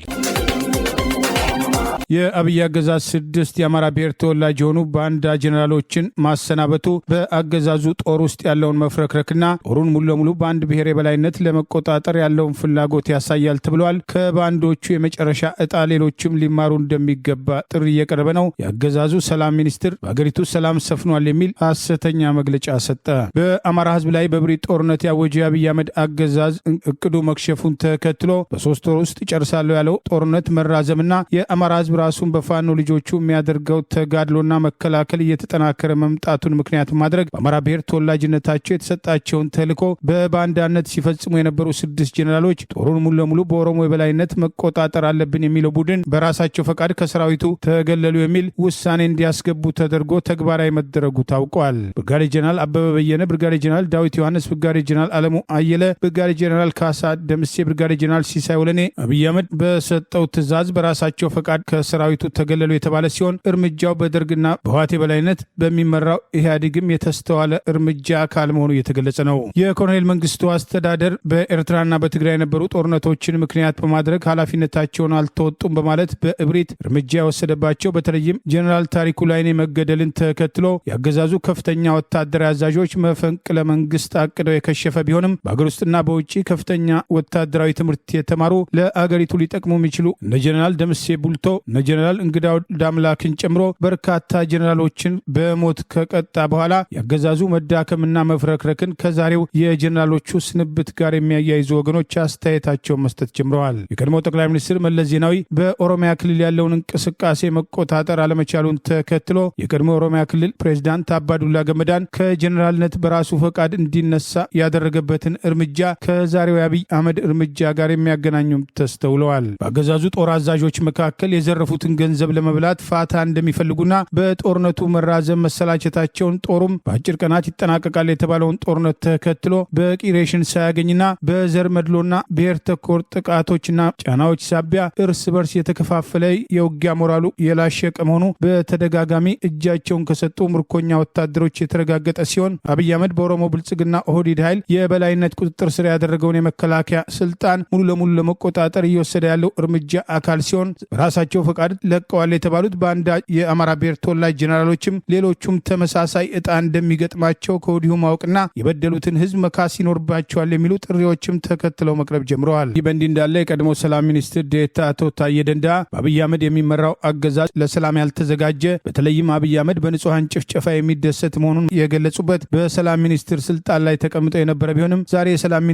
የአብይ አገዛዝ 6 የአማራ ብሔር ተወላጅ የሆኑ ባንዳ ጀነራሎችን ማሰናበቱ በአገዛዙ ጦር ውስጥ ያለውን መፍረክረክና ጦሩን ሙሉ ለሙሉ በአንድ ብሔር የበላይነት ለመቆጣጠር ያለውን ፍላጎት ያሳያል ተብሏል። ከባንዶቹ የመጨረሻ እጣ ሌሎችም ሊማሩ እንደሚገባ ጥሪ እየቀረበ ነው። የአገዛዙ ሰላም ሚኒስትር በአገሪቱ ሰላም ሰፍኗል የሚል ሐሰተኛ መግለጫ ሰጠ። በአማራ ሕዝብ ላይ በብሪት ጦርነት ያወጀ የአብይ አህመድ አገዛዝ እቅዱ መክሸፉን ተከትሎ በ3 ወር ውስጥ ጨርሳለሁ ያለው ጦርነት መራዘምና የአማራ ሕዝብ ራሱን በፋኖ ልጆቹ የሚያደርገው ተጋድሎና መከላከል እየተጠናከረ መምጣቱን ምክንያት ማድረግ በአማራ ብሔር ተወላጅነታቸው የተሰጣቸውን ተልዕኮ በባንዳነት ሲፈጽሙ የነበሩ 6 ጀነራሎች ጦሩን ሙሉ ለሙሉ በኦሮሞ የበላይነት መቆጣጠር አለብን የሚለው ቡድን በራሳቸው ፈቃድ ከሰራዊቱ ተገለሉ የሚል ውሳኔ እንዲያስገቡ ተደርጎ ተግባራዊ መደረጉ ታውቋል። ብርጋዴር ጀነራል አበበ በየነ፣ ብርጋዴር ጀነራል ዳዊት ዮሐንስ፣ ብርጋዴር ጀነራል አለሙ አየለ፣ ብርጋዴር ጀነራል ካሳ ደምሴ፣ ብርጋዴር ጀነራል ሲሳይ ወለኔ አብይ አህመድ በሰጠው ትዕዛዝ በራሳቸው ፈቃድ ከሰራዊቱ ተገለሉ የተባለ ሲሆን እርምጃው በደርግና በህወሓት የበላይነት በሚመራው ኢህአዴግም የተስተዋለ እርምጃ አካል መሆኑ እየተገለጸ ነው። የኮሎኔል መንግስቱ አስተዳደር በኤርትራና በትግራይ የነበሩ ጦርነቶችን ምክንያት በማድረግ ኃላፊነታቸውን አልተወጡም በማለት በእብሪት እርምጃ የወሰደባቸው በተለይም ጄኔራል ታሪኩ ላይኔ መገደልን ተከትሎ ያገዛዙ ከፍተኛ ወታደራዊ አዛዦች መፈንቅለ መንግስት አቅደው የከሸፈ ቢሆንም በአገር ውስጥና በውጭ ከፍተኛ ወታደራዊ ትምህርት የተማሩ ለአገሪቱ ሊጠቅሙ የሚችሉ እነ ጄኔራል ደምሴ ቡልቶ እነ ጄኔራል እንግዳው ዳምላክን ጨምሮ በርካታ ጄኔራሎችን በሞት ከቀጣ በኋላ ያገዛዙ መዳከምና መፍረክረክን ከዛሬው የጄኔራሎቹ ስንብት ጋር የሚያያይዙ ወገኖች አስተያየታቸውን መስጠት ጀምረዋል። የቀድሞ ጠቅላይ ሚኒስትር መለስ ዜናዊ በኦሮሚያ ክልል ያለውን እንቅስቃሴ መቆጣጠር አለመቻሉን ተከትሎ የቀድሞ ኦሮሚያ ክልል ፕሬዚዳንት አባዱላ ገመዳን ከጄኔራልነት በራሱ ፈቃድ እንዲነሳ ያደረገበትን እርምጃ ከዛሬው የአብይ አህመድ እርምጃ ጋር የሚያገናኙም ተስተውለዋል። በአገዛዙ ጦር አዛዦች መካከል የዘረፉትን ገንዘብ ለመብላት ፋታ እንደሚፈልጉና በጦርነቱ መራዘም መሰላቸታቸውን ጦሩም በአጭር ቀናት ይጠናቀቃል የተባለውን ጦርነት ተከትሎ በቂ ሬሽን ሳያገኝና በዘር መድሎና ብሔር ተኮር ጥቃቶችና ጫናዎች ሳቢያ እርስ በርስ የተከፋፈለ የውጊያ ሞራሉ የላሸቀ መሆኑ በተደጋጋሚ እጃቸውን ከሰጡ ምርኮኛ ወታደሮች የተረጋገጠ ሲሆን አብይ አህመድ በኦሮሞ ብልጽግና ኦህዴድ ኃይል የበላይነት ቁጥጥር ስር ያደረገውን የመከላከያ ስልጣን ሙሉ ለሙሉ ለመቆጣጠር እየወሰደ ያለው እርምጃ አካል ሲሆን በራሳቸው ፈቃድ ለቀዋል የተባሉት በአንድ የአማራ ብሔር ተወላጅ ጄኔራሎችም ሌሎቹም ተመሳሳይ እጣ እንደሚገጥማቸው ከወዲሁ ማወቅና የበደሉትን ህዝብ መካስ ይኖርባቸዋል የሚሉ ጥሪዎችም ተከትለው መቅረብ ጀምረዋል። ይህ በእንዲህ እንዳለ የቀድሞ ሰላም ሚኒስትር ዴኤታ አቶ ታዬ ደንዳ በአብይ አህመድ የሚመራው አገዛዝ ለሰላም ያልተዘጋጀ በተለይም አብይ አህመድ በንጹሐን ጭፍጨፋ የሚደሰት መሆኑን የገለጹበት በሰላም ሚኒስትር ስልጣን ላይ ተቀምጠው የነበረ ቢሆንም ዛሬ የሰላም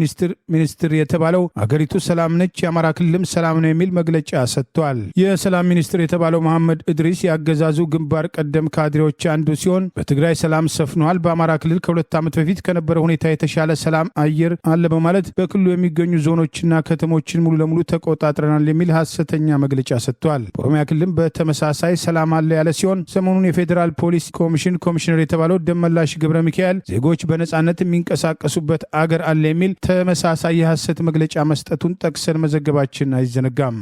ሚኒስትር የተባለው አገሪቱ ሰላም ነች፣ የአማራ ክልልም ሰላም ነው የሚል መግለጫ ሰጥቷል። የሰላም ሚኒስትር የተባለው መሐመድ እድሪስ የአገዛዙ ግንባር ቀደም ካድሬዎች አንዱ ሲሆን በትግራይ ሰላም ሰፍኗል፣ በአማራ ክልል ከ2 ዓመት በፊት ከነበረ ሁኔታ የተሻለ ሰላም አየር አለ በማለት በክልሉ የሚገኙ ዞኖችና ከተሞችን ሙሉ ለሙሉ ተቆጣጥረናል የሚል ሐሰተኛ መግለጫ ሰጥቷል። በኦሮሚያ ክልልም በተመሳሳይ ሰላም አለ ያለ ሲሆን ሰሞኑን የፌዴራል ፖሊስ ኮሚሽነር የተባለው ደመላሽ ገብረ ሚካኤል ዜጎች በነጻነት የሚንቀሳቀሱበት አገር አለ የሚል ተመሳሳይ የሐሰት መግለጫ መስጠቱን ጠቅሰን መዘገባችን አይዘነጋም።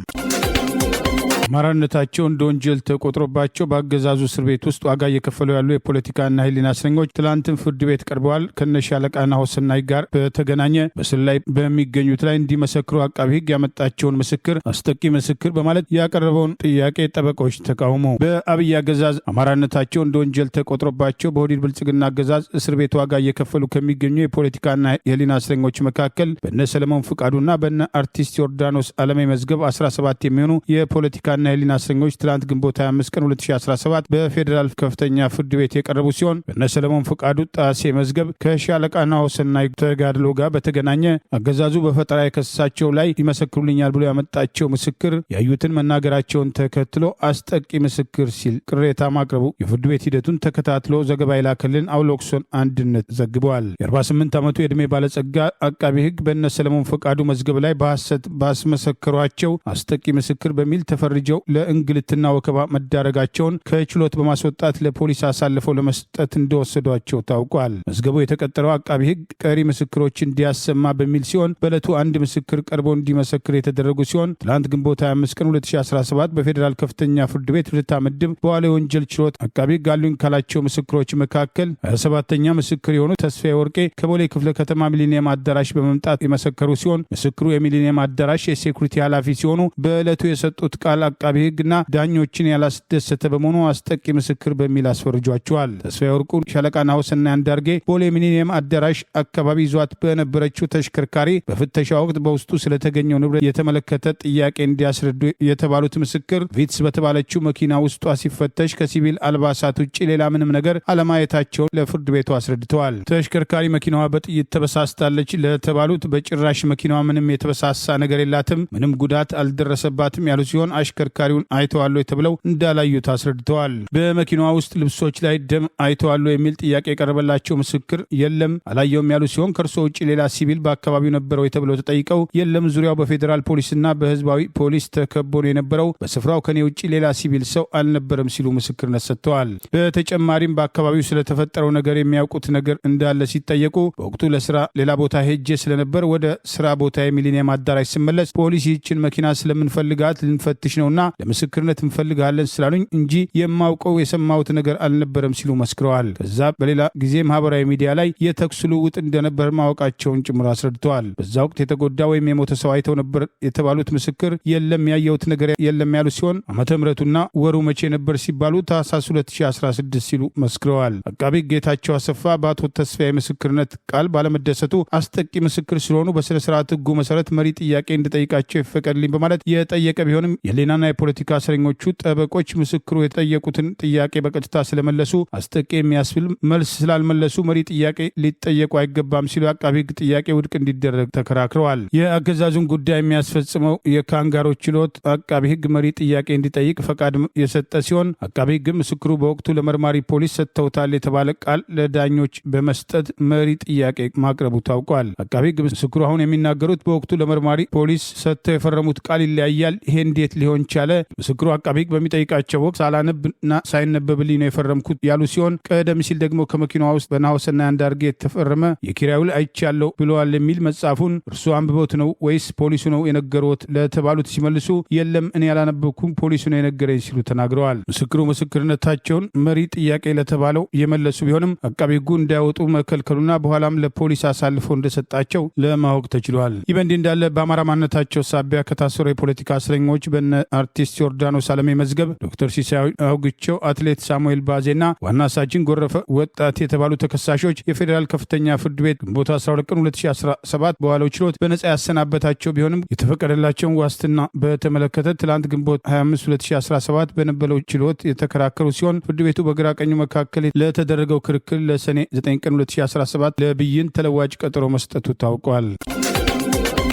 አማራነታቸው እንደ ወንጀል ተቆጥሮባቸው በአገዛዙ እስር ቤት ውስጥ ዋጋ እየከፈሉ ያሉ የፖለቲካና ሕሊና እስረኞች ትላንትም ፍርድ ቤት ቀርበዋል። ከነሻለቃና ሆሰናይ ጋር በተገናኘ በስር ላይ በሚገኙት ላይ እንዲመሰክሩ አቃቢ ሕግ ያመጣቸውን ምስክር አስጠቂ ምስክር በማለት ያቀረበውን ጥያቄ ጠበቆች ተቃውሞ በአብይ አገዛዝ አማራነታቸው እንደ ወንጀል ተቆጥሮባቸው በኦህዴድ ብልጽግና አገዛዝ እስር ቤት ዋጋ እየከፈሉ ከሚገኙ የፖለቲካና የሕሊና እስረኞች መካከል በነ ሰለሞን ፍቃዱና በነ አርቲስት ዮርዳኖስ አለሜ መዝገብ 17 የሚሆኑ የፖለቲካ ና የሕሊና እስረኞች ትላንት ግንቦት 25 ቀን 2017 በፌዴራል ከፍተኛ ፍርድ ቤት የቀረቡ ሲሆን በእነ ሰለሞን ፈቃዱ ጣሴ መዝገብ ከሻለቃና ሆሰናይ ተጋድሎ ጋር በተገናኘ አገዛዙ በፈጠራ የከሳቸው ላይ ይመሰክሩልኛል ብሎ ያመጣቸው ምስክር ያዩትን መናገራቸውን ተከትሎ አስጠቂ ምስክር ሲል ቅሬታ ማቅረቡ የፍርድ ቤት ሂደቱን ተከታትሎ ዘገባ የላከልን አውሎክሶን አንድነት ዘግበዋል። የ48 ዓመቱ የዕድሜ ባለጸጋ አቃቢ ሕግ በእነ ሰለሞን ፈቃዱ መዝገብ ላይ በሐሰት ባስመሰከሯቸው አስጠቂ ምስክር በሚል ተፈርጀው ለእንግልትና ወከባ መዳረጋቸውን ከችሎት በማስወጣት ለፖሊስ አሳልፈው ለመስጠት እንደወሰዷቸው ታውቋል። መዝገቡ የተቀጠረው አቃቢ ሕግ ቀሪ ምስክሮች እንዲያሰማ በሚል ሲሆን በዕለቱ አንድ ምስክር ቀርቦ እንዲመሰክር የተደረጉ ሲሆን ትላንት ግንቦት 25 ቀን 2017 በፌዴራል ከፍተኛ ፍርድ ቤት ፍትሐ ምድብ በዋለ ወንጀል ችሎት አቃቢ ሕግ አሉኝ ካላቸው ምስክሮች መካከል 27ኛ ምስክር የሆኑ ተስፋዬ ወርቄ ከቦሌ ክፍለ ከተማ ሚሊኒየም አዳራሽ በመምጣት የመሰከሩ ሲሆን ምስክሩ የሚሊኒየም አዳራሽ የሴኩሪቲ ኃላፊ ሲሆኑ በዕለቱ የሰጡት ቃል አቃቢ ሕግና ዳኞችን ያላስደሰተ በመሆኑ አስጠቂ ምስክር በሚል አስፈርጇቸዋል። ተስፋዬ ወርቁ ሻለቃና ሆሰናይ አንዳርጌ ቦሌ ሚሊኒየም አዳራሽ አካባቢ ይዟት በነበረችው ተሽከርካሪ በፍተሻ ወቅት በውስጡ ስለተገኘው ንብረት የተመለከተ ጥያቄ እንዲያስረዱ የተባሉት ምስክር ቪትስ በተባለችው መኪና ውስጧ ሲፈተሽ ከሲቪል አልባሳት ውጭ ሌላ ምንም ነገር አለማየታቸውን ለፍርድ ቤቱ አስረድተዋል። ተሽከርካሪ መኪናዋ በጥይት ተበሳስታለች ለተባሉት በጭራሽ መኪናዋ ምንም የተበሳሳ ነገር የላትም፣ ምንም ጉዳት አልደረሰባትም ያሉ ሲሆን አሽከርካሪውን አይተዋል ተብለው እንዳላዩት አስረድተዋል። በመኪናዋ ውስጥ ልብሶች ላይ ደም አይተዋል የሚል ጥያቄ የቀረበላቸው ምስክር የለም አላየውም ያሉ ሲሆን ከእርሶ ውጭ ሌላ ሲቪል በአካባቢው ነበረው ተብለው ተጠይቀው የለም፣ ዙሪያው በፌዴራል ፖሊስና በህዝባዊ ፖሊስ ተከቦ ነው የነበረው፣ በስፍራው ከኔ ውጭ ሌላ ሲቪል ሰው አልነበረም ሲሉ ምስክርነት ሰጥተዋል። በተጨማሪም በአካባቢው ስለተፈጠረው ነገር የሚያውቁት ነገር እንዳለ ሲጠየቁ በወቅቱ ለስራ ሌላ ቦታ ሄጄ ስለነበር ወደ ስራ ቦታ የሚሊኒየም አዳራሽ ስመለስ ፖሊስ ይህችን መኪና ስለምንፈልጋት ልንፈትሽ ነውና ስለመጡና ለምስክርነት እንፈልጋለን ስላሉኝ እንጂ የማውቀው የሰማሁት ነገር አልነበረም ሲሉ መስክረዋል። ከዛ በሌላ ጊዜ ማህበራዊ ሚዲያ ላይ የተኩስ ልውውጥ እንደነበር ማወቃቸውን ጭምር አስረድተዋል። በዛ ወቅት የተጎዳ ወይም የሞተ ሰው አይተው ነበር የተባሉት ምስክር የለም ያየሁት ነገር የለም ያሉ ሲሆን ዓመተ ምህረቱና ወሩ መቼ ነበር ሲባሉ ታህሳስ 2016 ሲሉ መስክረዋል። አቃቤ ጌታቸው አሰፋ በአቶ ተስፋዬ ምስክርነት ቃል ባለመደሰቱ አስጠቂ ምስክር ስለሆኑ በስነ ስርዓት ህጉ መሰረት መሪ ጥያቄ እንድጠይቃቸው ይፈቀድልኝ በማለት የጠየቀ ቢሆንም የሌናና የፖለቲካ እስረኞቹ ጠበቆች ምስክሩ የጠየቁትን ጥያቄ በቀጥታ ስለመለሱ አስጠቂ የሚያስብል መልስ ስላልመለሱ መሪ ጥያቄ ሊጠየቁ አይገባም ሲሉ አቃቤ ህግ ጥያቄ ውድቅ እንዲደረግ ተከራክረዋል። የአገዛዙን ጉዳይ የሚያስፈጽመው የካንጋሮ ችሎት አቃቤ ህግ መሪ ጥያቄ እንዲጠይቅ ፈቃድ የሰጠ ሲሆን አቃቤ ህግ ምስክሩ በወቅቱ ለመርማሪ ፖሊስ ሰጥተውታል የተባለ ቃል ለዳኞች በመስጠት መሪ ጥያቄ ማቅረቡ ታውቋል። አቃቤ ህግ ምስክሩ አሁን የሚናገሩት በወቅቱ ለመርማሪ ፖሊስ ሰጥተው የፈረሙት ቃል ይለያያል፣ ይሄ እንዴት ሊሆን ቻለ? ምስክሩ አቃቤ ህግ በሚጠይቃቸው ወቅት ሳላነብና ሳይነበብልኝ ነው የፈረምኩት ያሉ ሲሆን ቀደም ሲል ደግሞ ከመኪናዋ ውስጥ በናሆሰና አንዳርጌ የተፈረመ የኪራይ ውል አይቻለሁ ብለዋል የሚል መጽሐፉን እርሱ አንብቦት ነው ወይስ ፖሊሱ ነው የነገሩት ለተባሉት ሲመልሱ የለም እኔ ያላነበብኩም ፖሊሱ ነው የነገረኝ ሲሉ ተናግረዋል። ምስክሩ ምስክርነታቸውን መሪ ጥያቄ ለተባለው የመለሱ ቢሆንም አቃቤ ህጉ እንዳያወጡ መከልከሉና በኋላም ለፖሊስ አሳልፎ እንደሰጣቸው ለማወቅ ተችሏል። ይህ በእንዲህ እንዳለ በአማራ ማንነታቸው ሳቢያ ከታሰሩ የፖለቲካ እስረኞች በነ አርቲስት ዮርዳኖስ አለሜ መዝገብ፣ ዶክተር ሲሳይ አውግቸው፣ አትሌት ሳሙኤል ባዜና ዋና ሳጅን ጎረፈ ወጣት የተባሉ ተከሳሾች የፌዴራል ከፍተኛ ፍርድ ቤት ግንቦት 12 ቀን 2017 በዋለው ችሎት በነጻ ያሰናበታቸው ቢሆንም የተፈቀደላቸውን ዋስትና በተመለከተ ትላንት ግንቦት 25 2017 በነበረው ችሎት የተከራከሩ ሲሆን ፍርድ ቤቱ በግራ ቀኙ መካከል ለተደረገው ክርክር ለሰኔ 9 ቀን 2017 ለብይን ተለዋጭ ቀጠሮ መስጠቱ ታውቋል።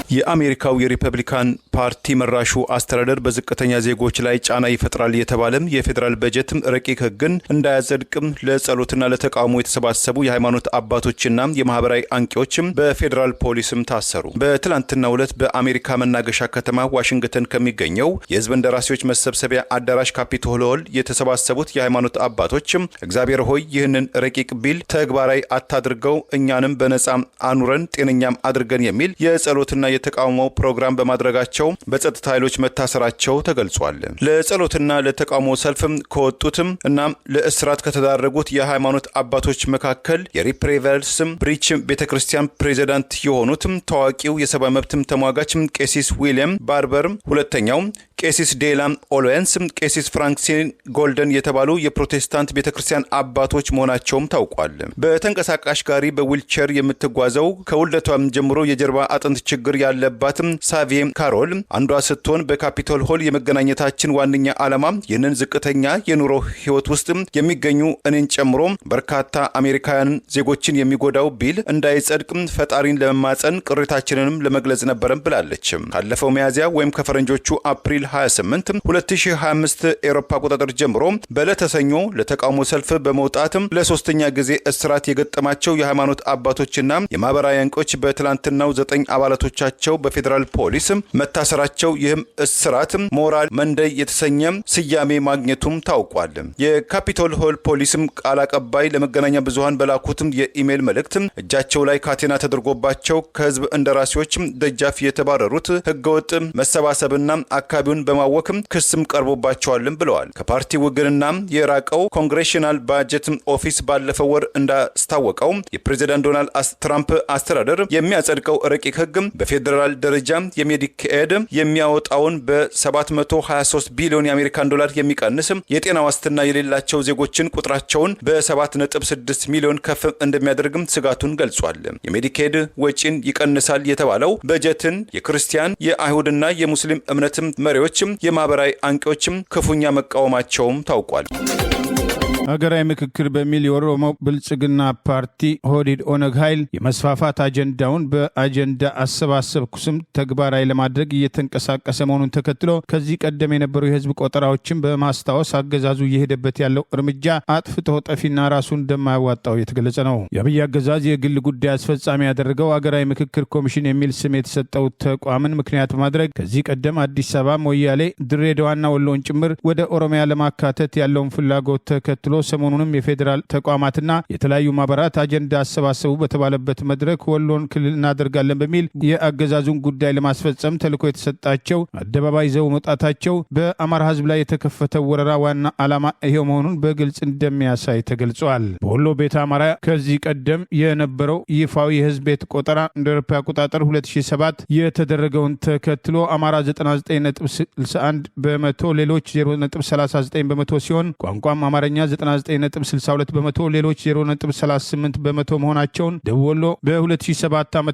የአሜሪካው የሪፐብሊካን ፓርቲ መራሹ አስተዳደር በዝቅተኛ ዜጎች ላይ ጫና ይፈጥራል የተባለም የፌዴራል በጀትም ረቂቅ ሕግን እንዳያጸድቅም ለጸሎትና ለተቃውሞ የተሰባሰቡ የሃይማኖት አባቶችና የማህበራዊ አንቂዎችም በፌዴራል ፖሊስም ታሰሩ። በትላንትናው ዕለት በአሜሪካ መናገሻ ከተማ ዋሽንግተን ከሚገኘው የህዝብ እንደራሴዎች መሰብሰቢያ አዳራሽ ካፒቶል ሆል የተሰባሰቡት የሃይማኖት አባቶችም እግዚአብሔር ሆይ ይህንን ረቂቅ ቢል ተግባራዊ አታድርገው፣ እኛንም በነጻ አኑረን ጤነኛም አድርገን የሚል የጸሎትና የተቃውሞ ፕሮግራም በማድረጋቸው በጸጥታ ኃይሎች መታሰራቸው ተገልጿል። ለጸሎትና ለተቃውሞ ሰልፍም ከወጡትም እና ለእስራት ከተዳረጉት የሃይማኖት አባቶች መካከል የሪፕሬቨልስም ብሪች ቤተክርስቲያን ፕሬዚዳንት የሆኑትም ታዋቂው የሰብአዊ መብትም ተሟጋችም ቄሲስ ዊሊያም ባርበር፣ ሁለተኛው ቄሲስ ዴላም ኦሎዌንስ፣ ቄሲስ ፍራንክሲን ጎልደን የተባሉ የፕሮቴስታንት ቤተክርስቲያን አባቶች መሆናቸውም ታውቋል። በተንቀሳቃሽ ጋሪ በዊልቸር የምትጓዘው ከውልደቷም ጀምሮ የጀርባ አጥንት ችግር ያለባትም ሳቪየም ካሮል አንዷ ስትሆን በካፒቶል ሆል የመገናኘታችን ዋነኛ ዓላማ ይህንን ዝቅተኛ የኑሮ ህይወት ውስጥ የሚገኙ እኔን ጨምሮ በርካታ አሜሪካውያን ዜጎችን የሚጎዳው ቢል እንዳይጸድቅ ፈጣሪን ለመማጸን ቅሬታችንንም ለመግለጽ ነበረም ብላለች። ካለፈው ሚያዝያ ወይም ከፈረንጆቹ አፕሪል 28 2025 ኤሮፓ አቆጣጠር ጀምሮ በዕለተ ሰኞ ለተቃውሞ ሰልፍ በመውጣትም ለሶስተኛ ጊዜ እስራት የገጠማቸው የሃይማኖት አባቶችና የማህበራዊ አንቂዎች በትላንትናው 9 አባላቶቻቸው በፌዴራል ፖሊስ መታሰራቸው ይህም እስራት ሞራል መንደይ የተሰኘ ስያሜ ማግኘቱም ታውቋል። የካፒቶል ሆል ፖሊስም ቃል አቀባይ ለመገናኛ ብዙሃን በላኩትም የኢሜል መልእክት እጃቸው ላይ ካቴና ተደርጎባቸው ከህዝብ እንደራሴዎች ደጃፍ የተባረሩት ህገወጥ መሰባሰብና አካባቢውን በማወክም ክስም ቀርቦባቸዋልም ብለዋል። ከፓርቲ ውግንና የራቀው ኮንግሬሽናል ባጀት ኦፊስ ባለፈው ወር እንዳስታወቀው የፕሬዚዳንት ዶናልድ ትራምፕ አስተዳደር የሚያጸድቀው ረቂቅ ህግ በፌዴራል ደረጃ የሜዲኬድ የሚያወጣውን በ723 ቢሊዮን የአሜሪካን ዶላር የሚቀንስ የጤና ዋስትና የሌላቸው ዜጎችን ቁጥራቸውን በ7.6 ሚሊዮን ከፍ እንደሚያደርግም ስጋቱን ገልጿል። የሜዲኬድ ወጪን ይቀንሳል የተባለው በጀትን የክርስቲያን የአይሁድና የሙስሊም እምነትም መሪዎችም የማህበራዊ አንቂዎችም ክፉኛ መቃወማቸውም ታውቋል። ሀገራዊ ምክክር በሚል የኦሮሞ ብልጽግና ፓርቲ ኦህዴድ ኦነግ ኃይል የመስፋፋት አጀንዳውን በአጀንዳ አሰባሰብኩ ስም ተግባራዊ ለማድረግ እየተንቀሳቀሰ መሆኑን ተከትሎ ከዚህ ቀደም የነበሩ የህዝብ ቆጠራዎችን በማስታወስ አገዛዙ እየሄደበት ያለው እርምጃ አጥፍቶ ጠፊና ራሱን እንደማያዋጣው የተገለጸ ነው። የአብይ አገዛዝ የግል ጉዳይ አስፈጻሚ ያደረገው ሀገራዊ ምክክር ኮሚሽን የሚል ስም የተሰጠው ተቋምን ምክንያት በማድረግ ከዚህ ቀደም አዲስ አበባ፣ ሞያሌ፣ ድሬዳዋና ወሎን ጭምር ወደ ኦሮሚያ ለማካተት ያለውን ፍላጎት ተከትሎ ተከትሎ ሰሞኑንም የፌዴራል ተቋማትና የተለያዩ ማህበራት አጀንዳ አሰባሰቡ በተባለበት መድረክ ወሎን ክልል እናደርጋለን በሚል የአገዛዙን ጉዳይ ለማስፈጸም ተልዕኮ የተሰጣቸው አደባባይ ይዘው መውጣታቸው በአማራ ህዝብ ላይ የተከፈተው ወረራ ዋና ዓላማ ይሄው መሆኑን በግልጽ እንደሚያሳይ ተገልጿል። በወሎ ቤተ አማራ ከዚህ ቀደም የነበረው ይፋዊ የህዝብ ቤት ቆጠራ እንደ አውሮፓ አቆጣጠር 2007 የተደረገውን ተከትሎ አማራ 99.61 በመቶ ሌሎች 0.39 በመቶ ሲሆን ቋንቋም አማርኛ 99.62 በመቶ ሌሎች 0.38 በመቶ መሆናቸውን ደቡብ ወሎ በ2007 ዓ.ም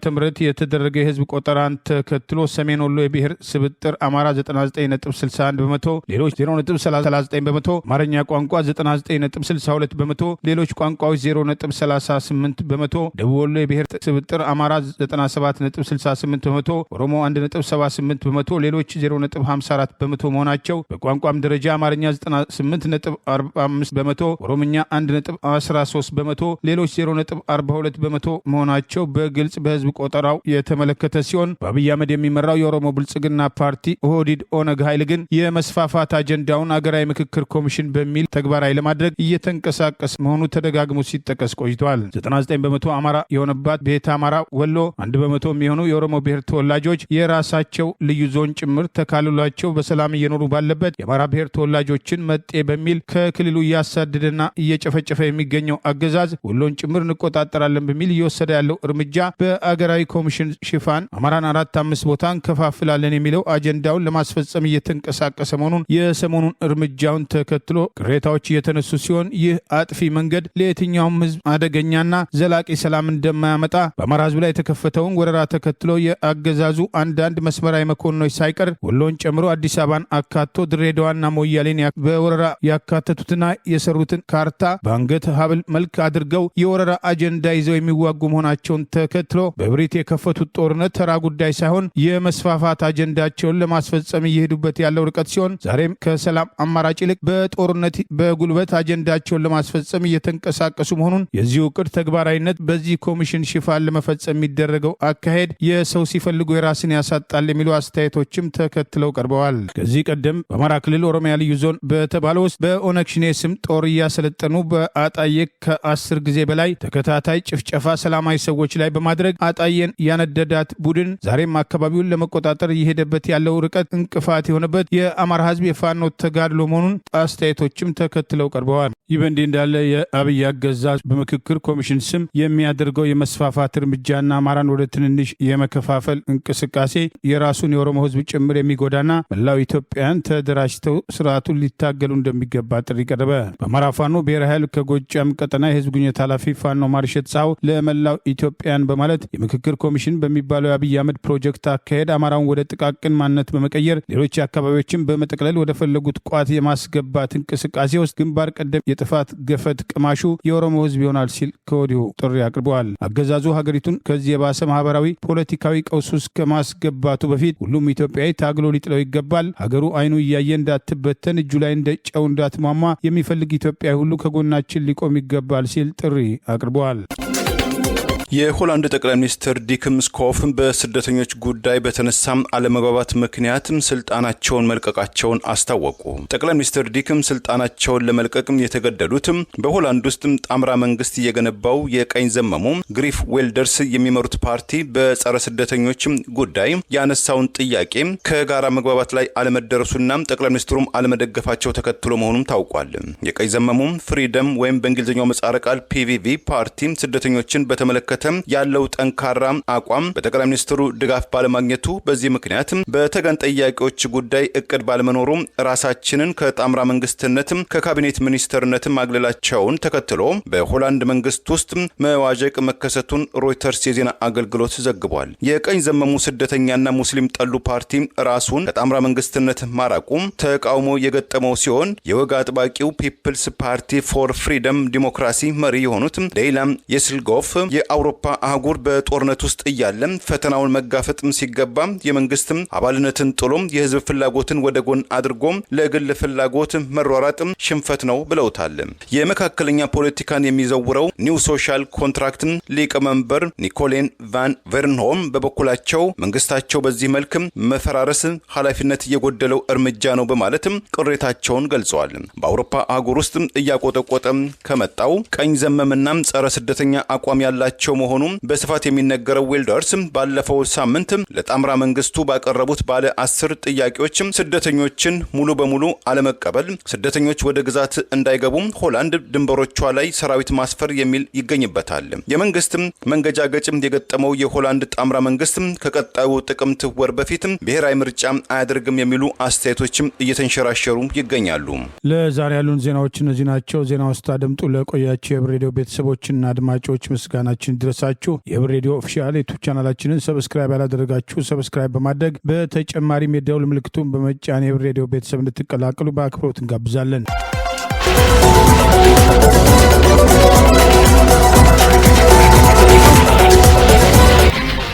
የተደረገ የህዝብ ቆጠራን ተከትሎ ሰሜን ወሎ የብሔር ስብጥር አማራ 99.61 በመቶ ሌሎች 0.39 በመቶ አማርኛ ቋንቋ 99.62 በመቶ ሌሎች ቋንቋዎች 0.38 በመቶ ደቡብ ወሎ የብሔር ስብጥር አማራ 97.68 በመቶ ኦሮሞ 1.78 በመቶ ሌሎች 0.54 በመቶ መሆናቸው በቋንቋም ደረጃ አማርኛ 98.45 በመቶ ኦሮምኛ 1.13 በመቶ ሌሎች 0.42 በመቶ መሆናቸው በግልጽ በህዝብ ቆጠራው የተመለከተ ሲሆን በአብይ አህመድ የሚመራው የኦሮሞ ብልጽግና ፓርቲ ኦህዴድ ኦነግ ኃይል ግን የመስፋፋት አጀንዳውን አገራዊ ምክክር ኮሚሽን በሚል ተግባራዊ ለማድረግ እየተንቀሳቀስ መሆኑ ተደጋግሞ ሲጠቀስ ቆይቷል። 99 በመቶ አማራ የሆነባት ቤተ አማራ ወሎ 1 በመቶ የሚሆኑ የኦሮሞ ብሔር ተወላጆች የራሳቸው ልዩ ዞን ጭምር ተካልሏቸው በሰላም እየኖሩ ባለበት የአማራ ብሔር ተወላጆችን መጤ በሚል ከክልሉ እያሳደደና እየጨፈጨፈ የሚገኘው አገዛዝ ወሎን ጭምር እንቆጣጠራለን በሚል እየወሰደ ያለው እርምጃ በአገራዊ ኮሚሽን ሽፋን አማራን 4-5 ቦታ እንከፋፍላለን የሚለው አጀንዳውን ለማስፈጸም እየተንቀሳቀሰ መሆኑን የሰሞኑን እርምጃውን ተከትሎ ቅሬታዎች እየተነሱ ሲሆን ይህ አጥፊ መንገድ ለየትኛውም ህዝብ አደገኛና ዘላቂ ሰላም እንደማያመጣ በአማራ ህዝብ ላይ የተከፈተውን ወረራ ተከትሎ የአገዛዙ አንዳንድ መስመራዊ መኮንኖች ሳይቀር ወሎን ጨምሮ አዲስ አበባን አካቶ ድሬዳዋና ሞያሌን በወረራ ያካተቱትና የሰሩትን ካርታ በአንገት ሀብል መልክ አድርገው የወረራ አጀንዳ ይዘው የሚዋጉ መሆናቸውን ተከትሎ በብሪት የከፈቱት ጦርነት ተራ ጉዳይ ሳይሆን የመስፋፋት አጀንዳቸውን ለማስፈጸም እየሄዱበት ያለው ርቀት ሲሆን ዛሬም ከሰላም አማራጭ ይልቅ በጦርነት በጉልበት አጀንዳቸውን ለማስፈጸም እየተንቀሳቀሱ መሆኑን የዚሁ እቅድ ተግባራዊነት በዚህ ኮሚሽን ሽፋን ለመፈጸም የሚደረገው አካሄድ የሰው ሲፈልጉ የራስን ያሳጣል የሚሉ አስተያየቶችም ተከትለው ቀርበዋል። ከዚህ ቀደም በአማራ ክልል ኦሮሚያ ልዩ ዞን በተባለው ውስጥ በኦነግ ሸኔ ስም ጦር እያሰለጠኑ በአጣዬ ከ10 ጊዜ በላይ ተከታታይ ጭፍጨፋ ሰላማዊ ሰዎች ላይ በማድረግ አጣዬን ያነደዳት ቡድን ዛሬም አካባቢውን ለመቆጣጠር እየሄደበት ያለው ርቀት እንቅፋት የሆነበት የአማራ ህዝብ የፋኖ ተጋድሎ መሆኑን አስተያየቶችም ተከትለው ቀርበዋል። ይህ በእንዲህ እንዳለ የአብይ አገዛዝ በምክክር ኮሚሽን ስም የሚያደርገው የመስፋፋት እርምጃና አማራን ወደ ትንንሽ የመከፋፈል እንቅስቃሴ የራሱን የኦሮሞ ህዝብ ጭምር የሚጎዳና መላው ኢትዮጵያን ተደራጅተው ስርዓቱን ሊታገሉ እንደሚገባ ጥሪ ቀረበ። በአማራ ፋኖ ብሔራዊ ኃይል ከጎጃም ቀጠና የህዝብ ግንኙነት ኃላፊ ፋኖ ማርሸት ጻው ለመላው ኢትዮጵያን በማለት የምክክር ኮሚሽን በሚባለው የአብይ አህመድ ፕሮጀክት አካሄድ አማራውን ወደ ጥቃቅን ማንነት በመቀየር ሌሎች አካባቢዎችን በመጠቅለል ወደ ፈለጉት ቋት የማስገባት እንቅስቃሴ ውስጥ ግንባር ቀደም የጥፋት ገፈት ቅማሹ የኦሮሞ ህዝብ ይሆናል ሲል ከወዲሁ ጥሪ አቅርበዋል። አገዛዙ ሀገሪቱን ከዚህ የባሰ ማህበራዊ ፖለቲካዊ ቀውስ ውስጥ ከማስገባቱ በፊት ሁሉም ኢትዮጵያዊ ታግሎ ሊጥለው ይገባል። ሀገሩ አይኑ እያየ እንዳትበተን እጁ ላይ እንደ ጨው እንዳትሟሟ የሚፈልግ ኢትዮጵያዊ ሁሉ ከጎናችን ሊቆም ይገባል ሲል ጥሪ አቅርበዋል። የሆላንድ ጠቅላይ ሚኒስትር ዲክ ስኮፍ በስደተኞች ጉዳይ በተነሳም አለመግባባት ምክንያትም ስልጣናቸውን መልቀቃቸውን አስታወቁ። ጠቅላይ ሚኒስትር ዲክም ስልጣናቸውን ለመልቀቅም የተገደዱትም በሆላንድ ውስጥም ጣምራ መንግስት እየገነባው የቀኝ ዘመሙ ግሪፍ ዌልደርስ የሚመሩት ፓርቲ በጸረ ስደተኞች ጉዳይ ያነሳውን ጥያቄ ከጋራ መግባባት ላይ አለመደረሱና ጠቅላይ ሚኒስትሩም አለመደገፋቸው ተከትሎ መሆኑም ታውቋል። የቀኝ ዘመሙ ፍሪደም ወይም በእንግሊዝኛው ምህጻረ ቃል ፒቪቪ ፓርቲ ስደተኞችን በተመለከተ ያለው ጠንካራ አቋም በጠቅላይ ሚኒስትሩ ድጋፍ ባለማግኘቱ በዚህ ምክንያት በተገን ጠያቂዎች ጉዳይ እቅድ ባለመኖሩ ራሳችንን ከጣምራ መንግስትነትም ከካቢኔት ሚኒስተርነትም ማግለላቸውን ተከትሎ በሆላንድ መንግስት ውስጥ መዋዠቅ መከሰቱን ሮይተርስ የዜና አገልግሎት ዘግቧል። የቀኝ ዘመሙ ስደተኛና ሙስሊም ጠሉ ፓርቲ ራሱን ከጣምራ መንግስትነት ማራቁ ተቃውሞ የገጠመው ሲሆን የወግ አጥባቂው ፒፕልስ ፓርቲ ፎር ፍሪደም ዲሞክራሲ መሪ የሆኑት ሌይላ የስልጎፍ የአውሮ በአውሮፓ አህጉር በጦርነት ውስጥ እያለ ፈተናውን መጋፈጥም ሲገባ የመንግስትም አባልነትን ጥሎም የህዝብ ፍላጎትን ወደ ጎን አድርጎ ለግል ፍላጎት መሯሯጥም ሽንፈት ነው ብለውታል። የመካከለኛ ፖለቲካን የሚዘውረው ኒው ሶሻል ኮንትራክት ሊቀመንበር ኒኮሌን ቫን ቨርንሆም በበኩላቸው መንግስታቸው በዚህ መልክ መፈራረስ ኃላፊነት የጎደለው እርምጃ ነው በማለትም ቅሬታቸውን ገልጸዋል። በአውሮፓ አህጉር ውስጥ እያቆጠቆጠ ከመጣው ቀኝ ዘመምና ጸረ ስደተኛ አቋም ያላቸው መሆኑ በስፋት የሚነገረው ዊልደርስ ባለፈው ሳምንት ለጣምራ መንግስቱ ባቀረቡት ባለ 10 ጥያቄዎች ስደተኞችን ሙሉ በሙሉ አለመቀበል፣ ስደተኞች ወደ ግዛት እንዳይገቡ ሆላንድ ድንበሮቿ ላይ ሰራዊት ማስፈር የሚል ይገኝበታል። የመንግስት መንገጃገጭ የገጠመው የሆላንድ ጣምራ መንግስት ከቀጣዩ ጥቅምት ወር በፊት ብሔራዊ ምርጫ አያደርግም የሚሉ አስተያየቶችም እየተንሸራሸሩ ይገኛሉ። ለዛሬ ያሉን ዜናዎች እነዚህ ናቸው። ዜናውን ስታደምጡ ለቆያችሁ የህብር ሬዲዮ ቤተሰቦችና አድማጮች ምስጋናችን ይድረሳችሁ። የህብር ሬዲዮ ኦፊሻል ዩቲዩብ ቻናላችንን ሰብስክራይብ ያላደረጋችሁ ሰብስክራይብ በማድረግ በተጨማሪም የደውል ምልክቱን በመጫን የህብር ሬዲዮ ቤተሰብ እንድትቀላቀሉ በአክብሮት እንጋብዛለን።